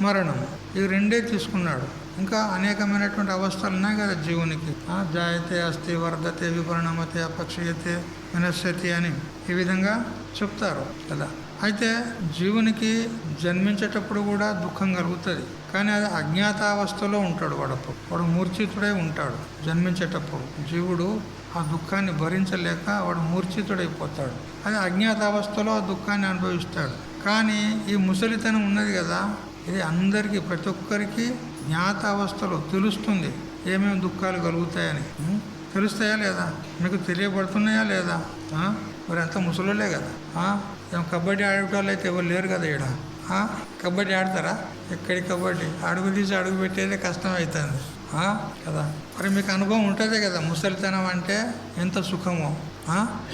A: మరణము, ఈ 2 తీసుకున్నాడు. ఇంకా అనేకమైనటువంటి అవస్థలు ఉన్నాయి కదా జీవునికి, జాయతే అస్థి వర్ధతే విపరిణమతే అపక్షయతే వినశ్యతి అని ఈ విధంగా చెప్తారు కదా. అయితే జీవునికి జన్మించేటప్పుడు కూడా దుఃఖం కలుగుతుంది, కానీ అది అజ్ఞాతావస్థలో ఉంటాడు. వాడు మూర్ఛితుడై ఉంటాడు జన్మించేటప్పుడు. జీవుడు ఆ దుఃఖాన్ని భరించలేక వాడు మూర్ఛితుడైపోతాడు. అది అజ్ఞాతావస్థలో ఆ దుఃఖాన్ని అనుభవిస్తాడు. కానీ ఈ ముసలితనం ఉన్నది కదా, ఇది అందరికీ ప్రతి ఒక్కరికి జ్ఞాత అవస్థలో తెలుస్తుంది ఏమేమి దుఃఖాలు కలుగుతాయని. తెలుస్తాయా లేదా, మీకు తెలియబడుతున్నాయా లేదా? మరి అంతా ముసలోళ్ళే కదా. ఏం కబడ్డీ ఆడేటోళ్ళు అయితే ఎవరు లేరు కదా ఈడ. కబడ్డీ ఆడతారా? ఎక్కడి కబడ్డీ, అడుగు తీసి అడుగు పెట్టేదే కష్టం అవుతుంది కదా. మరి మీకు అనుభవం ఉంటుందే కదా, ముసలితనం అంటే ఎంత సుఖమో.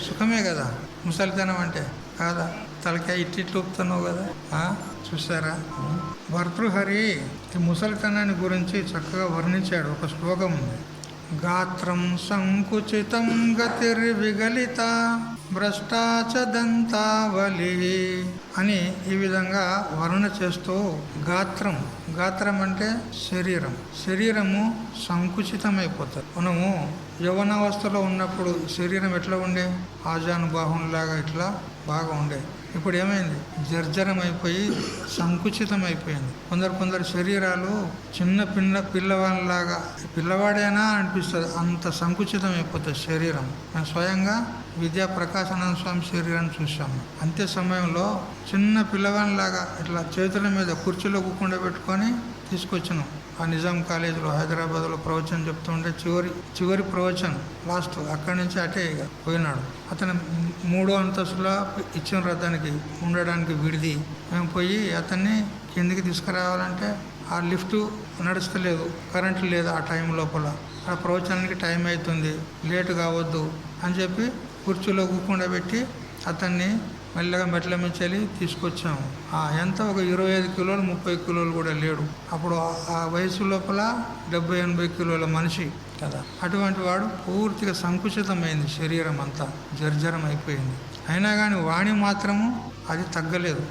A: సుఖమే కదా ముసలితనం అంటే, కాదా? తలకాయ ఇట్టిట్లు ఊపుతున్నావు కదా, చూసారా? భర్తృహరి ఈ ముసలితనాన్ని గురించి చక్కగా వర్ణించాడు. ఒక శ్లోకం ఉంది, గాత్రం సంకుచితం గతిర్విగలిత భ్రష్టాచ దంతావలి అని ఈ విధంగా వర్ణన చేస్తూ, గాత్రం అంటే శరీరము సంకుచితమైపోతుంది. మనము యవ్వనావస్థలో ఉన్నప్పుడు శరీరం ఎట్లా ఉండే, ఆజానుబాహునిలాగా ఇట్లా బాగా ఉండే. ఇప్పుడు ఏమైంది, జర్జరం అయిపోయి సంకుచితం అయిపోయింది. కొందరు శరీరాలు చిన్న పిల్లవాళ్ళలాగా, పిల్లవాడేనా అనిపిస్తుంది, అంత సంకుచితం అయిపోతుంది శరీరం. మేము స్వయంగా విద్యా ప్రకాశానంద స్వామి శరీరాన్ని చూసాము. అంతే సమయంలో చిన్న పిల్లవాళ్ళలాగా ఇట్లా చేతుల మీద కుర్చీలో కూర్చుండబెట్టుకొని తీసుకొచ్చినాం. ఆ నిజాం కాలేజీలో హైదరాబాద్లో ప్రవచనం చెప్తుంటే చివరి ప్రవచనం లాస్ట్, అక్కడి నుంచి అటే ఇక పోయినాడు. అతను 3వ అంతస్తులో ఇచ్చిన అతనికి ఉండడానికి విడిది. మేము పోయి అతన్ని కిందికి తీసుకురావాలంటే ఆ లిఫ్ట్ నడుస్తలేదు, కరెంటు లేదు ఆ టైం లోపల. ఆ ప్రవచనానికి టైం అవుతుంది, లేటు కావద్దు అని చెప్పి కుర్చీలో కూర్చుండబెట్టి అతన్ని మెల్లగా మెట్ల మించెలి తీసుకొచ్చాము. ఎంత ఒక 25 కిలోలు 30 కిలోలు కూడా లేడు. అప్పుడు ఆ వయసు లోపల 70-80 కిలోల మనిషి కదా. అటువంటి వాడు పూర్తిగా సంకుచితమైంది, శరీరం అంతా జర్జరం అయిపోయింది. అయినా కానీ వాణి మాత్రము అది తగ్గలేదు.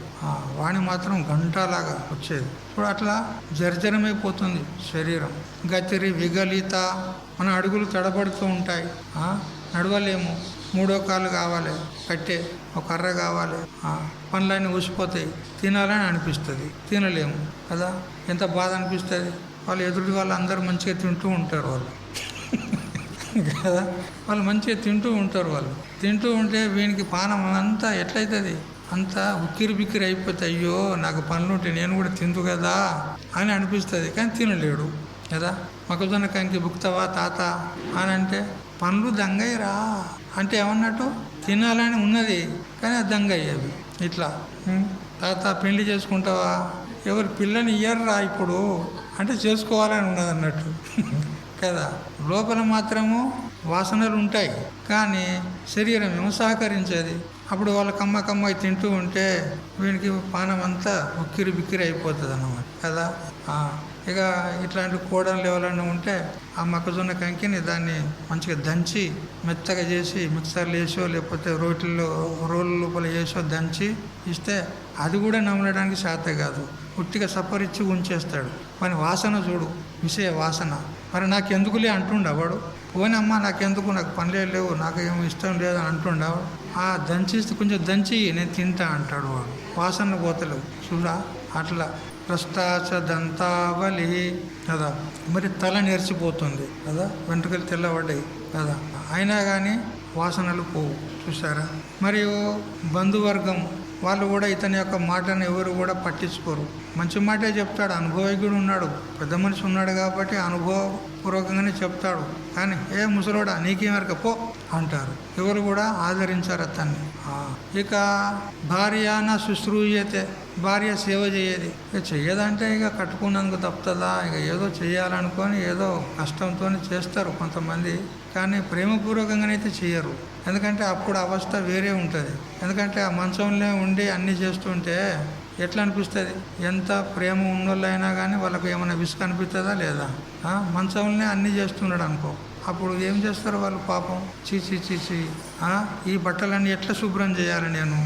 A: వాణి మాత్రం గంటలాగా వచ్చేది. ఇప్పుడు అట్లా జర్జరమైపోతుంది శరీరం. గతిరి విగలిత, మన అడుగులు తడబడుతూ ఉంటాయి, నడవలేము. 3వ కాలు కావాలి, కట్టే ఒక కర్ర కావాలి, పనులన్నీ ఊసిపోతాయి. తినాలని అనిపిస్తుంది, తినలేము కదా. ఎంత బాధ అనిపిస్తుంది. వాళ్ళు ఎదుటి వాళ్ళు అందరూ మంచిగా తింటూ ఉంటారు వాళ్ళు కదా. వాళ్ళు మంచిగా తింటూ ఉంటారు. వాళ్ళు తింటూ ఉంటే వీనికి పానం అంతా ఎట్లయితుంది, అంతా ఉక్కిరి బిక్కిరి అయిపోతే అయ్యో నాకు పనులుంటే నేను కూడా తిందు కదా అని అనిపిస్తుంది, కానీ తినలేడు కదా. మొక్కజొన్న కంకి బుక్తావా తాత అని అంటే పనులు దంగయ్యరా అంటే ఏమన్నట్టు తినాలని ఉన్నది కానీ అది దంగయ్యేవి. ఇట్లా తాత పెళ్లి చేసుకుంటావా, ఎవరు పిల్లని ఇయ్యర్రా ఇప్పుడు అంటే చేసుకోవాలని ఉన్నది అన్నట్టు కదా. లోపల మాత్రము వాసనలు ఉంటాయి కానీ శరీరం ఏమో సహకరించేది. అప్పుడు వాళ్ళ కమ్మకమ్మాయి తింటూ ఉంటే వీనికి పానం అంతా ఉక్కిరి బిక్కిరి అయిపోతుంది అన్నమాట కదా. ఇక ఇట్లాంటి కోడలు ఎవరైనా ఉంటే ఆ మొక్కజొన్న కంకిని దాన్ని మంచిగా దంచి మెత్తగా చేసి మిక్సర్లు వేసో లేకపోతే రోళ్ళ లోపల వేసో దంచి ఇస్తే అది కూడా నమ్మడానికి శాత కాదు, ఉట్టిగా సప్పరిచ్చి ఉంచేస్తాడు. మరి వాసన చూడు, విషయ వాసన. మరి నాకెందుకులే అంటుండవాడు, పోనమ్మా నాకెందుకు, నాకు పనులే లేవు, నాకు ఏమో ఇష్టం లేదు అని అంటుండవాడు. దంచిస్తే కొంచెం దంచి నేను తింటా అంటాడు వాడు, వాసన పోతలేవు చూడా. అట్లా భ్రష్టాచ దంతావలి కదా. మరి తల నెరిచిపోతుంది కదా, వెంట్రుకలు తెల్లబడ్డాయి కదా, అయినా కానీ వాసనలు పోవు చూసారా. మరియు బంధువర్గం వాళ్ళు కూడా ఇతని యొక్క మాటను ఎవరు కూడా పట్టించుకోరు. మంచి మాటే చెప్తాడు, అనుభవజ్ఞుడు ఉన్నాడు, పెద్ద మనిషి ఉన్నాడు కాబట్టి అనుభవపూర్వకంగానే చెప్తాడు. కానీ ఏ ముసలోడా నీకేమరక పో అంటారు, ఎవరు కూడా ఆదరించారు అతన్ని. ఇక భార్యన శుశ్రూయతే, భార్య సేవ చేయది. ఇక చెయ్యదంటే ఇక కట్టుకున్నందుకు తప్పుతుందా, ఇక ఏదో చెయ్యాలనుకొని ఏదో కష్టంతో చేస్తారు కొంతమంది, కానీ ప్రేమపూర్వకంగానైతే చేయరు. ఎందుకంటే అప్పుడు అవస్థ వేరే ఉంటుంది. ఎందుకంటే ఆ మంచంలో ఉండి అన్నీ చేస్తుంటే ఎట్లా అనిపిస్తుంది, ఎంత ప్రేమ ఉన్నోళ్ళైనా కానీ వాళ్ళకు ఏమైనా విసుగు అనిపిస్తుందా లేదా. మంచంలోనే అన్నీ చేస్తున్నాడు అనుకో, అప్పుడు ఏం చేస్తారు వాళ్ళు పాపం, చీచి చీచి ఈ బట్టలన్నీ ఎట్లా శుభ్రం చేయాలి, నేను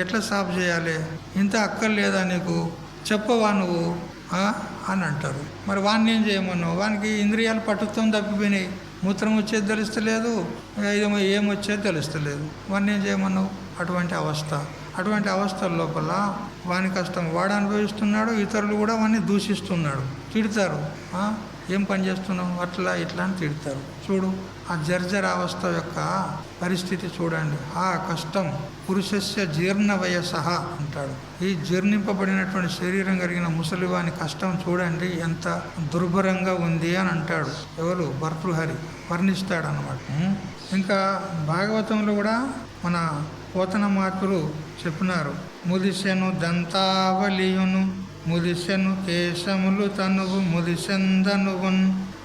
A: ఎట్లా సాఫ్ చేయాలి, ఇంత అక్కర్లేదా నీకు, చెప్పవా నువ్వు అని అంటారు. మరి వాడిని ఏం చేయమన్నావు, వానికి ఇంద్రియాలు పట్టుతో తప్పిపోయినాయి, మూత్రం వచ్చేది తెలుస్తలేదు, ఏమొచ్చేది తెలుస్తలేదు, వాడిని ఏం చేయమన్నావు. అటువంటి అవస్థల లోపల వాని కష్టం వాడు అనుభవిస్తున్నాడు, ఇతరులు కూడా వాడిని దూషిస్తున్నాడు, తిడతారు. ఏం పని చేస్తున్నావు అట్లా ఇట్లా అని తిడతారు. చూడు ఆ జర్జర అవస్థ యొక్క పరిస్థితి చూడండి. ఆ కష్టం పురుషస్య జీర్ణ వయసః అంటాడు. ఈ జీర్ణింపబడినటువంటి శరీరం కలిగిన ముసలివాని కష్టం చూడండి ఎంత దుర్భరంగా ఉంది అని అంటాడు. ఎవరు భర్తృహరి వర్ణిస్తాడు అన్నమాట. ఇంకా భాగవతంలో కూడా మన పోతన మార్పులు చెప్పినారు. ముదిశను దంతావలియును ముదిశను కేశములు తనువు ముదిశందనువున్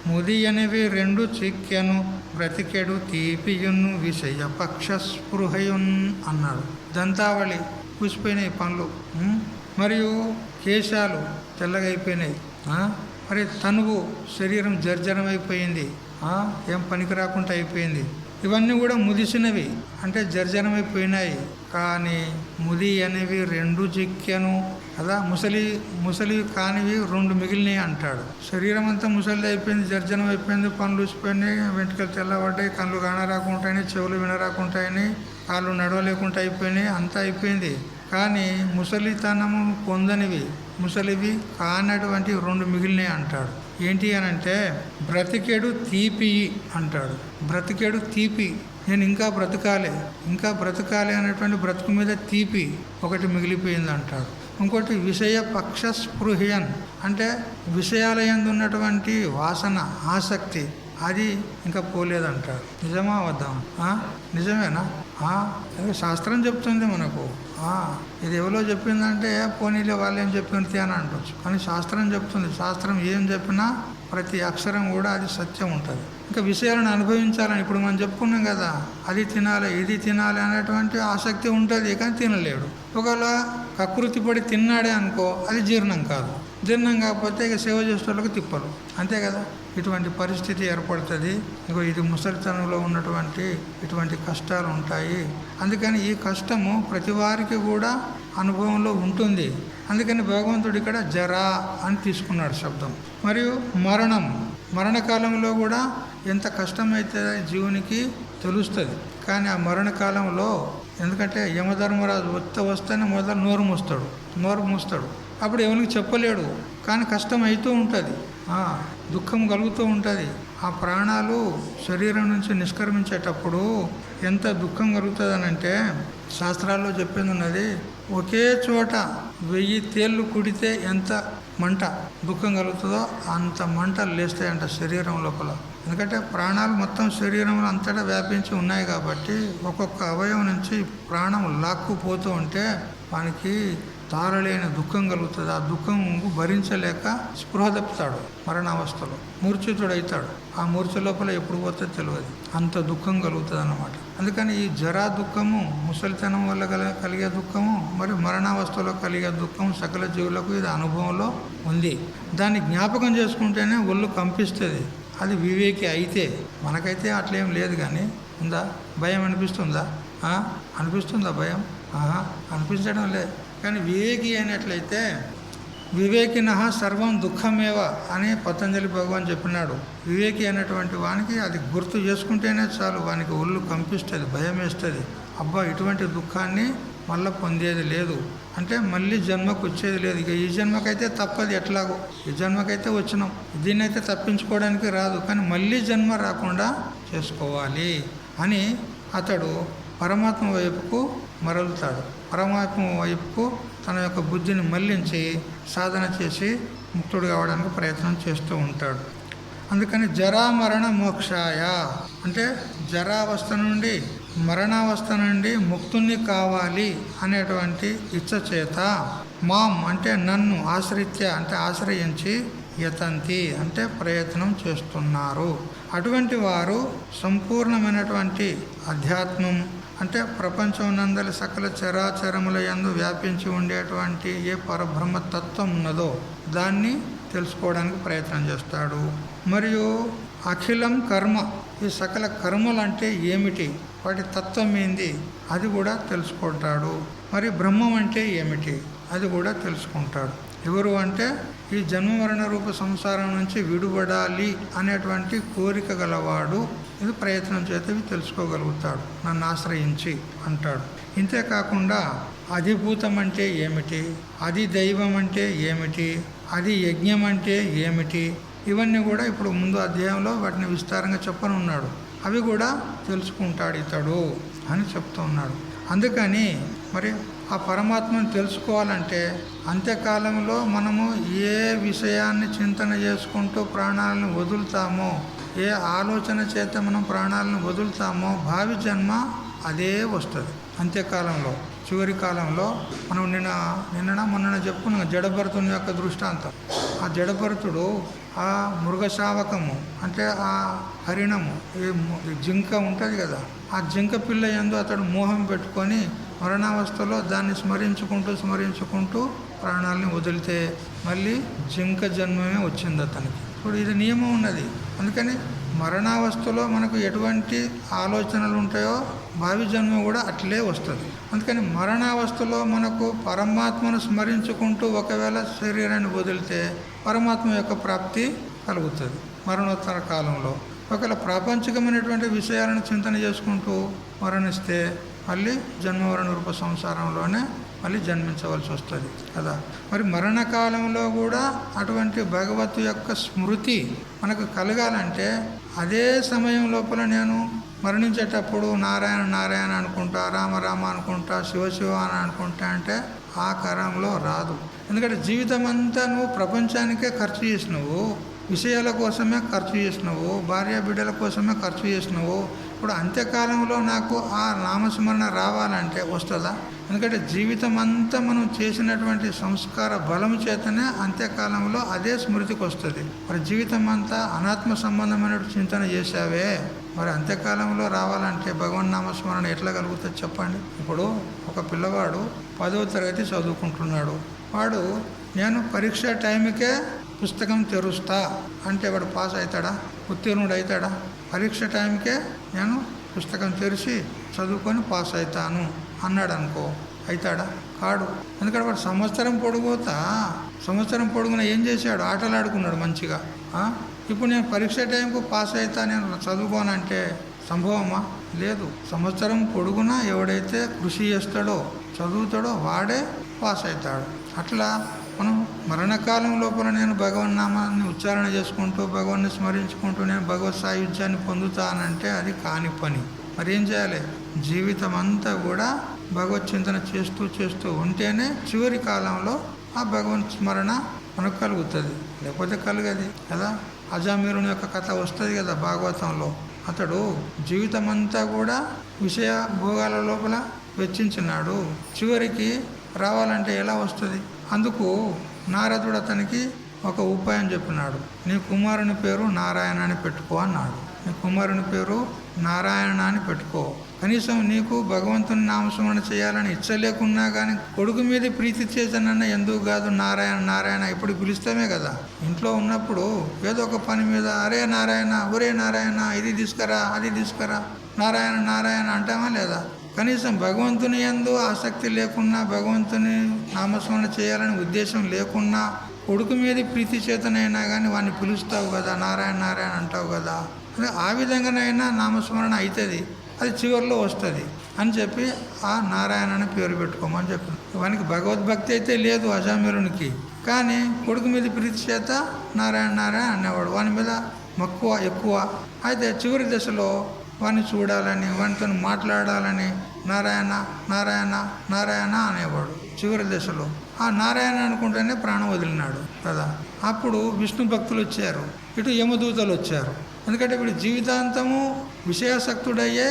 A: ముదియనివి రెండు చిక్కెను బ్రతికెడు తీపియును విషయ పక్ష స్పృహయున్ అన్నాడు. దంతావళి పూసిపోయినాయి పనులు, మరియు కేశాలు తెల్లగైపోయినాయి, మరి తనువు శరీరం జర్జరమైపోయింది, ఏం పనికి రాకుండా అయిపోయింది. ఇవన్నీ కూడా ముదిసినవి అంటే జర్జరమైపోయినాయి. కానీ ముది అనేవి రెండు చిక్కెను కదా, ముసలి కానివి రెండు మిగిలినాయి అంటాడు. శరీరం అంతా ముసలిది అయిపోయింది, జర్జనం అయిపోయింది, పనులు ఊసిపోయినాయి, వెంట్రుకలు తెల్లబడ్డాయి, కళ్ళు కానరాకుంటాయి, చెవులు వినరాకుంటాయి, కాళ్ళు నడవలేకుండా అయిపోయినాయి, అంతా అయిపోయింది. కానీ ముసలితనము పొందనివి ముసలివి కానటువంటి రెండు మిగిలినాయి అంటాడు. ఏంటి అని అంటే బ్రతికెడు తీపి అంటాడు. బ్రతికెడు తీపి, నేను ఇంకా బ్రతకాలి అనేటువంటి బ్రతుకు మీద తీపి ఒకటి మిగిలిపోయింది అంటాడు. ఇంకోటి విషయ పక్ష స్పృహయన్ అంటే విషయాల యందు ఉన్నటువంటి వాసన ఆసక్తి అది ఇంకా పోలేదంటాడు. నిజమా వద్దామా? నిజమేనా? శాస్త్రం చెప్తుంది మనకు. ఇది ఎవరో చెప్పిందంటే పోనీలే వాళ్ళు ఏం చెప్పింది అని అంటొచ్చు, కానీ శాస్త్రం చెప్తుంది. శాస్త్రం ఏం చెప్పినా ప్రతి అక్షరం కూడా అది సత్యం ఉంటుంది. ఇంకా విషయాలను అనుభవించాలని ఇప్పుడు మనం చెప్పుకున్నాం కదా, అది తినాలి ఇది తినాలి అనేటువంటి ఆసక్తి ఉంటుంది, కానీ తినలేడు. ఒకవేళ కకృతి పడి తిన్నాడే అనుకో, అది జీర్ణం కాదు. జీర్ణం కాకపోతే ఇక సేవ చేసేటోళ్ళకి తిప్పలు, అంతే కదా. ఇటువంటి పరిస్థితి ఏర్పడుతుంది. ఇగో ఇది ముసలితనంలో ఉన్నటువంటి ఇటువంటి కష్టాలు ఉంటాయి. అందుకని ఈ కష్టము ప్రతి వారికి కూడా అనుభవంలో ఉంటుంది. అందుకని భగవంతుడు ఇక్కడ జరా అని తీసుకున్నాడు శబ్దం. మరియు మరణకాలంలో కూడా ఎంత కష్టమైతే జీవునికి తెలుస్తుంది. కానీ ఆ మరణకాలంలో ఎందుకంటే యమధర్మరాజు వస్తేనే మొదలు నోరు మూస్తాడు. అప్పుడు ఎవరికి చెప్పలేడు, కానీ కష్టం అవుతూ ఉంటుంది, దుఃఖం కలుగుతూ ఉంటుంది. ఆ ప్రాణాలు శరీరం నుంచి నిష్క్రమించేటప్పుడు ఎంత దుఃఖం కలుగుతుంది అని అంటే శాస్త్రాల్లో చెప్పింది ఉన్నది. ఒకే చోట 1000 తేళ్ళు కుడితే ఎంత మంట దుఃఖం కలుగుతుందో అంత మంటలు లేస్తాయంట శరీరం లోపల. ఎందుకంటే ప్రాణాలు మొత్తం శరీరంలో అంతటా వ్యాపించి ఉన్నాయి కాబట్టి ఒక్కొక్క అవయవం నుంచి ప్రాణం లాక్కుపోతూ ఉంటే వానికి తారలేని దుఃఖం కలుగుతుంది. ఆ దుఃఖం భరించలేక స్పృహ తప్పుతాడు, మరణావస్థలో మూర్ఛితుడవుతాడు. ఆ మూర్ఛ లోపల ఎప్పుడు పోతే తెలియదు, అంత దుఃఖం కలుగుతుంది అన్నమాట. అందుకని ఈ జరా దుఃఖము, ముసలితనం వల్ల కలిగే దుఃఖము, మరి మరణావస్థలో కలిగే దుఃఖం సకల జీవులకు ఇది అనుభవంలో ఉంది. దాన్ని జ్ఞాపకం చేసుకుంటేనే ఒళ్ళు కంపిస్తుంది. అది వివేకి అయితే. మనకైతే అట్లేం లేదు. కానీ ఉందా భయం? అనిపిస్తుందా? అనిపిస్తుందా భయం? అనిపించడం లేదు. కానీ వివేకి అయినట్లయితే వివేకిన సర్వం దుఃఖమేవ అని పతంజలి భగవాన్ చెప్పినాడు. వివేకి అయినటువంటి వానికి అది గుర్తు చేసుకుంటేనే చాలు, వానికి ఒళ్ళు కంపిస్తుంది, భయం వేస్తుంది. అబ్బా ఇటువంటి దుఃఖాన్ని మళ్ళీ పొందేది లేదు, అంటే మళ్ళీ జన్మకు వచ్చేది లేదు. ఇక ఈ జన్మకైతే తప్పదు, ఎట్లాగో ఈ జన్మకైతే వచ్చినాం, దీన్నైతే తప్పించుకోవడానికి రాదు. కానీ మళ్ళీ జన్మ రాకుండా చేసుకోవాలి అని అతడు పరమాత్మ వైపుకు మరలుతాడు. పరమాత్మ వైపుకు తన యొక్క బుద్ధిని మళ్లించి సాధన చేసి ముక్తుడు కావడానికి ప్రయత్నం చేస్తూ ఉంటాడు. అందుకని జరా మరణ మోక్షాయ అంటే జరావస్థ నుండి మరణావస్థ నుండి ముక్తుణ్ణి కావాలి అనేటువంటి ఇచ్చ చేత మాం అంటే నన్ను ఆశ్రిత్య అంటే ఆశ్రయించి యతంతి అంటే ప్రయత్నం చేస్తున్నారు. అటువంటి వారు సంపూర్ణమైనటువంటి అధ్యాత్మం అంటే ప్రపంచం నందలి సకల చరాచరముల యందు వ్యాపించి ఉండేటువంటి ఏ పరబ్రహ్మ తత్వం ఉన్నదో దాన్ని తెలుసుకోవడానికి ప్రయత్నం చేస్తాడు. మరియు అఖిలం కర్మ, ఈ సకల కర్మలు అంటే ఏమిటి, వాటి తత్వం ఏంది అది కూడా తెలుసుకుంటాడు. మరి బ్రహ్మం అంటే ఏమిటి అది కూడా తెలుసుకుంటాడు. ఎవరు అంటే ఈ జన్మ మరణ రూప సంసారం నుంచి విడుబడాలి అనేటువంటి కోరిక గలవాడు ఇది ప్రయత్నం చేస్తే తెలుసుకోగలుగుతాడు నన్ను ఆశ్రయించి అంటాడు. ఇంతేకాకుండా అధిభూతం అంటే ఏమిటి, అది దైవం అంటే ఏమిటి, అది యజ్ఞం అంటే ఏమిటి, ఇవన్నీ కూడా ఇప్పుడు ముందు అధ్యాయంలో వాటిని విస్తారంగా చెప్పనున్నాడు. అవి కూడా తెలుసుకుంటాడు ఇతడు అని చెప్తూ ఉన్నాడు. అందుకని మరి ఆ పరమాత్మను తెలుసుకోవాలంటే అంత్యకాలంలో మనము ఏ విషయాన్ని చింతన చేసుకుంటూ ప్రాణాలను వదులుతామో, ఏ ఆలోచన చేత మనం ప్రాణాలను వదులుతామో భావి జన్మ అదే వస్తుంది. అంత్యకాలంలో చివరి కాలంలో మనం మొన్న చెప్పుకున్నాం జడభరతుని యొక్క దృష్టాంతం. ఆ జడభరతుడు ఆ మృగశావకము అంటే ఆ హరిణము ఈ జింక ఉంటుంది కదా, ఆ జింక పిల్ల యందు అతడు మోహం పెట్టుకొని మరణావస్థలో దాన్ని స్మరించుకుంటూ ప్రాణాలని వదిలితే మళ్ళీ జింక జన్మమే వచ్చింది అతనికి. ఇప్పుడు ఇది నియమం ఉన్నది. అందుకని మరణావస్థలో మనకు ఎటువంటి ఆలోచనలు ఉంటాయో భావి జన్మ కూడా అట్లే వస్తుంది. అందుకని మరణావస్థలో మనకు పరమాత్మను స్మరించుకుంటూ ఒకవేళ శరీరాన్ని వదిలితే పరమాత్మ యొక్క ప్రాప్తి కలుగుతుంది మరణోత్తర కాలంలో. ఒకవేళ ప్రాపంచికమైనటువంటి విషయాలను చింతన చేసుకుంటూ మరణిస్తే మళ్ళీ జన్మవరణ రూప సంసారంలోనే మళ్ళీ జన్మించవలసి వస్తుంది కదా. మరి మరణకాలంలో కూడా అటువంటి భగవత్ యొక్క స్మృతి మనకు కలగాలంటే అదే సమయం లోపల నేను మరణించేటప్పుడు నారాయణ నారాయణ అనుకుంటా, రామ రామ అనుకుంటా, శివ శివ అని అనుకుంటా అంటే ఆ కాలంలో రాదు. ఎందుకంటే జీవితం అంతా నువ్వు ప్రపంచానికే ఖర్చు చేసినవు, విషయాల కోసమే ఖర్చు చేసినవు, భార్య బిడ్డల కోసమే ఖర్చు చేసినవు. ఇప్పుడు అంత్యకాలంలో నాకు ఆ నామస్మరణ రావాలంటే వస్తుందా? ఎందుకంటే జీవితం అంతా మనం చేసినటువంటి సంస్కార బలం చేతనే అంత్యకాలంలో అదే స్మృతికి వస్తుంది. మరి జీవితం అంతా అనాత్మ సంబంధమైన చింతన చేశావే, మరి అంత్యకాలంలో రావాలంటే భగవన్ నామస్మరణ ఎట్లా కలుగుతుంది చెప్పండి. ఇప్పుడు ఒక పిల్లవాడు 10వ తరగతి చదువుకుంటున్నాడు. వాడు నేను పరీక్ష టైంకే పుస్తకం తెరుస్తా అంటే వాడు పాస్ అవుతాడా, ఉత్తీర్ణుడు అవుతాడా? పరీక్ష టైంకే నేను పుస్తకం తెరిచి చదువుకొని పాస్ అవుతాను అన్నాడు అనుకో, అవుతాడా? కాడు. ఎందుకంటే వాడు సంవత్సరం పొడుగున ఏం చేశాడు? ఆటలు ఆడుకున్నాడు మంచిగా. ఇప్పుడు నేను పరీక్ష టైంకు పాస్ అవుతా నేను చదువుకోనంటే సంభవమా? లేదు. సంవత్సరం పొడుగున ఎవడైతే కృషి చేస్తాడో చదువుతాడో వాడే పాస్ అవుతాడు. అట్లా మనం మరణకాలం లోపల నేను భగవన్నామాన్ని ఉచ్చారణ చేసుకుంటూ భగవాన్ని స్మరించుకుంటూ నేను భగవత్ సాయుధ్యాన్ని పొందుతానంటే అది కాని పని. మరి ఏం చేయాలి? జీవితం అంతా కూడా భగవత్ చింతన చేస్తూ చేస్తూ ఉంటేనే చివరి కాలంలో ఆ భగవత్ స్మరణ మనకు కలుగుతుంది, లేకపోతే కలగది కదా. అజామీరుని యొక్క కథ వస్తుంది కదా భాగవతంలో. అతడు జీవితం అంతా కూడా విషయ భోగాల లోపల వెచ్చించినాడు, చివరికి రావాలంటే ఎలా వస్తుంది? అందుకు నారదుడు అతనికి ఒక ఉపాయం చెప్పినాడు. నీ కుమారుని పేరు నారాయణ అని పెట్టుకో అన్నాడు. నీ కుమారుని పేరు నారాయణ అని పెట్టుకో. కనీసం నీకు భగవంతుని నామస్మరణ చేయాలని ఇచ్చ లేకున్నా కానీ కొడుకు మీద ప్రీతి చేశానన్న ఎందుకు కాదు నారాయణ నారాయణ ఇప్పుడు పిలుస్తామే కదా. ఇంట్లో ఉన్నప్పుడు ఏదో ఒక పని మీద అరే నారాయణ, ఒరే నారాయణ, ఇది తీసుకురా, అది తీసుకురా, నారాయణ నారాయణ అంటామా లేదా? కనీసం భగవంతుని యందు ఆసక్తి లేకున్నా, భగవంతుని నామస్మరణ చేయాలని ఉద్దేశం లేకున్నా, కొడుకు మీద ప్రీతి చేతనైనా కానీ వాడిని పిలుస్తావు కదా, నారాయణ నారాయణ అంటావు కదా. ఆ విధంగానైనా నామస్మరణ అవుతుంది, అది చివరిలో వస్తుంది అని చెప్పి ఆ నారాయణ అని పేరు పెట్టుకోమని చెప్పాను. వానికి భగవద్భక్తి అయితే లేదు అజామీరునికి, కానీ కొడుకు మీద ప్రీతి చేత నారాయణ నారాయణ అనేవాడు. వాని మీద మక్కువ ఎక్కువ. అయితే చివరి దశలో వాడిని చూడాలని, వానితో మాట్లాడాలని నారాయణ నారాయణ నారాయణ అనేవాడు. చివరి దశలో ఆ నారాయణ అనుకుంటేనే ప్రాణం వదిలినాడు కదా. అప్పుడు విష్ణు భక్తులు వచ్చారు, ఇటు యమదూతలు వచ్చారు. ఎందుకంటే ఇప్పుడు జీవితాంతము విషయాసక్తుడయ్యే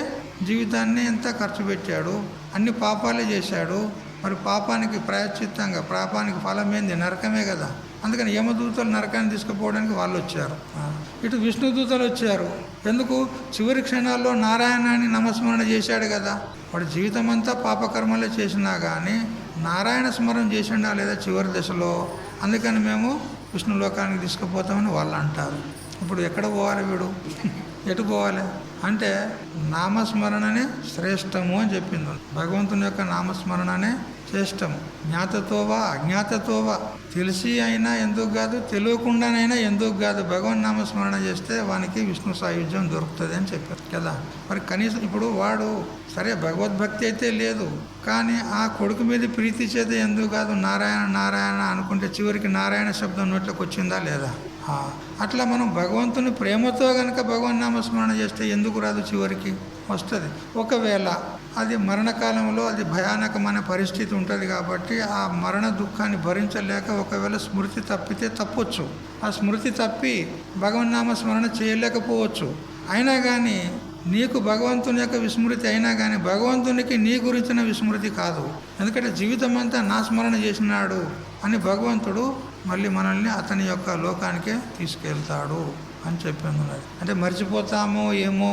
A: జీవితాన్ని ఎంత ఖర్చు పెట్టాడు, అన్ని పాపాలే చేశాడు. మరి పాపానికి ప్రాయశ్చిత్తంగా, పాపానికి ఫలం ఏంది? నరకమే కదా. అందుకని యమదూతలు నరకాన్ని తీసుకుపోవడానికి వాళ్ళు వచ్చారు. ఇటు విష్ణుదూతలు వచ్చారు. ఎందుకు? చివరి క్షణాల్లో నారాయణాన్ని నామస్మరణ చేశాడు కదా. వాడు జీవితం అంతా పాపకర్మలే చేసినా కానీ నారాయణ స్మరణ చేసిండా లేదా చివరి దశలో? అందుకని మేము విష్ణులోకానికి తీసుకుపోతామని వాళ్ళు అంటారు. ఇప్పుడు ఎక్కడ పోవాలి వీడు? ఎటు పోవాలి అంటే నామస్మరణనే శ్రేష్టము అని చెప్పింది. భగవంతుని యొక్క నామస్మరణనే శ్రేష్టము. జ్ఞాతతోవా అజ్ఞాతతోవా, తెలిసి అయినా ఎందుకు కాదు, తెలియకుండానైనా ఎందుకు కాదు, భగవన్ నామస్మరణ చేస్తే వానికి విష్ణు సాయుధ్యం దొరుకుతుంది అని చెప్పారు కదా. మరి కనీసం ఇప్పుడు వాడు సరే భగవద్భక్తి అయితే లేదు, కానీ ఆ కొడుకు మీద ప్రీతి చేత ఎందుకు కాదు నారాయణ నారాయణ అనుకుంటే చివరికి నారాయణ శబ్దం నోట్లోకి వచ్చిందా లేదా? అట్లా మనం భగవంతుని ప్రేమతో కనుక భగవన్ నామస్మరణ చేస్తే ఎందుకు రాదు? చివరికి వస్తుంది. ఒకవేళ అది మరణకాలంలో అది భయానకమైన పరిస్థితి ఉంటుంది కాబట్టి ఆ మరణ దుఃఖాన్ని భరించలేక ఒకవేళ స్మృతి తప్పితే తప్పొచ్చు. ఆ స్మృతి తప్పి భగవన్ నామస్మరణ చేయలేకపోవచ్చు. అయినా కానీ నీకు భగవంతుని యొక్క విస్మృతి అయినా కానీ భగవంతునికి నీ గురించిన విస్మృతి కాదు. ఎందుకంటే జీవితం అంతా నా స్మరణ చేసినాడు అని భగవంతుడు మళ్ళీ మనల్ని అతని యొక్క లోకానికే తీసుకెళ్తాడు అని చెప్పింది. అంటే మర్చిపోతామో ఏమో,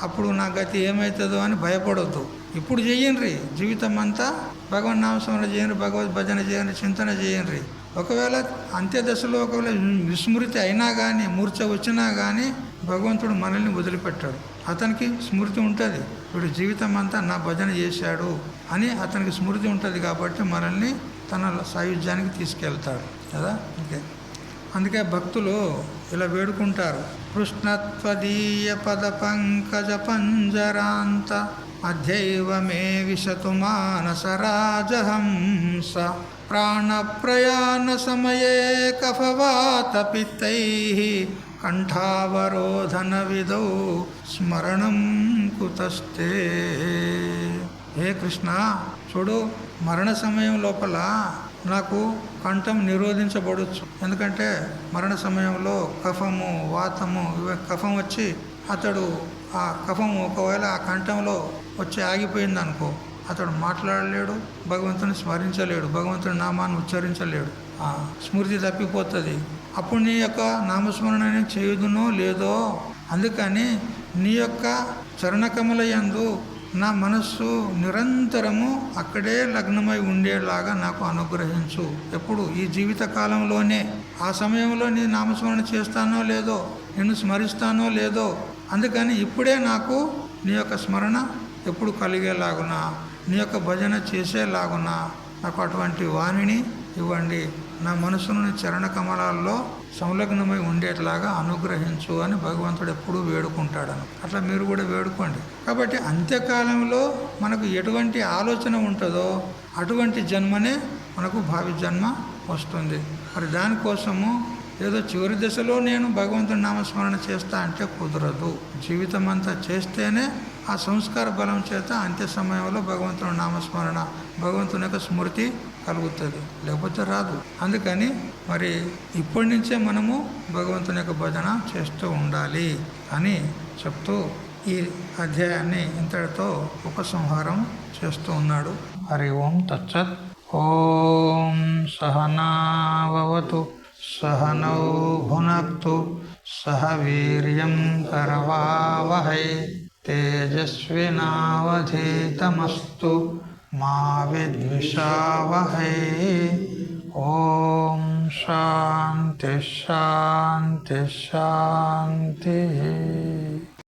A: అప్పుడు నా గతి ఏమవుతుందో అని భయపడవద్దు. ఇప్పుడు చెయ్యండి, జీవితం అంతా భగవన్ నామస్మరణ చేయండి, భగవద్ భజన చేయండి, చింతన చేయండి. ఒకవేళ అంత్య దశలో ఒకవేళ విస్మృతి అయినా కానీ, మూర్ఛ వచ్చినా కానీ భగవంతుడు మనల్ని వదిలిపెట్టాడు. అతనికి స్మృతి ఉంటుంది, ఇప్పుడు జీవితం అంతా నా భజన చేశాడు అని అతనికి స్మృతి ఉంటుంది కాబట్టి మనల్ని తన సాయుధ్యానికి తీసుకెళ్తాడు కదా. అందుకే భక్తులు ఇలా వేడుకుంటారు. కృష్ణత్వదీయ పద పంకజ పంజరాంత అధ్యైవ మే విశతు మానస రాజహంస ప్రాణప్రయాణ సమయే కఫవాత పిత్తైః కంఠావరోధన విధౌ స్మరణం కుతస్తే. హే కృష్ణ, చూడు, మరణ సమయం లోపల నాకు కంఠం నిరోధించబడవచ్చు. ఎందుకంటే మరణ సమయంలో కఫము వాతము కఫం వచ్చి అతడు ఆ కఫం ఒకవేళ ఆ కంఠంలో వచ్చి ఆగిపోయింది అనుకో, అతడు మాట్లాడలేడు, భగవంతుని స్మరించలేడు, భగవంతుని నామాన్ని ఉచ్చరించలేడు, స్మృతి తప్పిపోతుంది. అప్పుడు నీ యొక్క నామస్మరణ చేయుదునో లేదో. అందుకని నీ యొక్క చరణకమల యందు నా మనస్సు నిరంతరము అక్కడే లగ్నమై ఉండేలాగా నాకు అనుగ్రహించు. ఎప్పుడు? ఈ జీవిత కాలంలోనే. ఆ సమయంలో నీ నామస్మరణ చేస్తానో లేదో, నిన్ను స్మరిస్తానో లేదో. అందుకని ఇప్పుడే నాకు నీ యొక్క స్మరణ ఎప్పుడు కలిగేలాగున, నీ యొక్క భజన చేసేలాగున నాకు అటువంటి వాణిని ఇవ్వండి. నా మనసును చరణ కమలాల్లో సంలగ్నమై ఉండేట్లాగా అనుగ్రహించు అని భగవంతుడు ఎప్పుడూ వేడుకుంటాడను. అట్లా మీరు కూడా వేడుకోండి. కాబట్టి అంత్యకాలంలో మనకు ఎటువంటి ఆలోచన ఉంటుందో అటువంటి జన్మనే మనకు భావి జన్మ వస్తుంది. మరి దానికోసము ఏదో చివరి దశలో నేను భగవంతుని నామస్మరణ చేస్తా అంటే కుదరదు. జీవితం అంతా చేస్తేనే ఆ సంస్కార బలం చేత అంత్య సమయంలో భగవంతుని నామస్మరణ, భగవంతుని యొక్క స్మృతి కలుగుతుంది, లేకపోతే రాదు. అందుకని మరి ఇప్పటి నుంచే మనము భగవంతుని యొక్క భజన చేస్తూ ఉండాలి అని చెప్తూ ఈ అధ్యాయాన్ని ఇంతటితో ఉపసంహారం చేస్తూ ఉన్నాడు. హరి ఓం తత్సత్. ఓం సహనావతు సహనౌ భునక్తు సహ వీర్యం కరవావహై తేజస్వినావధీతమస్తు మా విద్విషావహై. ఓం శాంతి శాంతి శాంతి.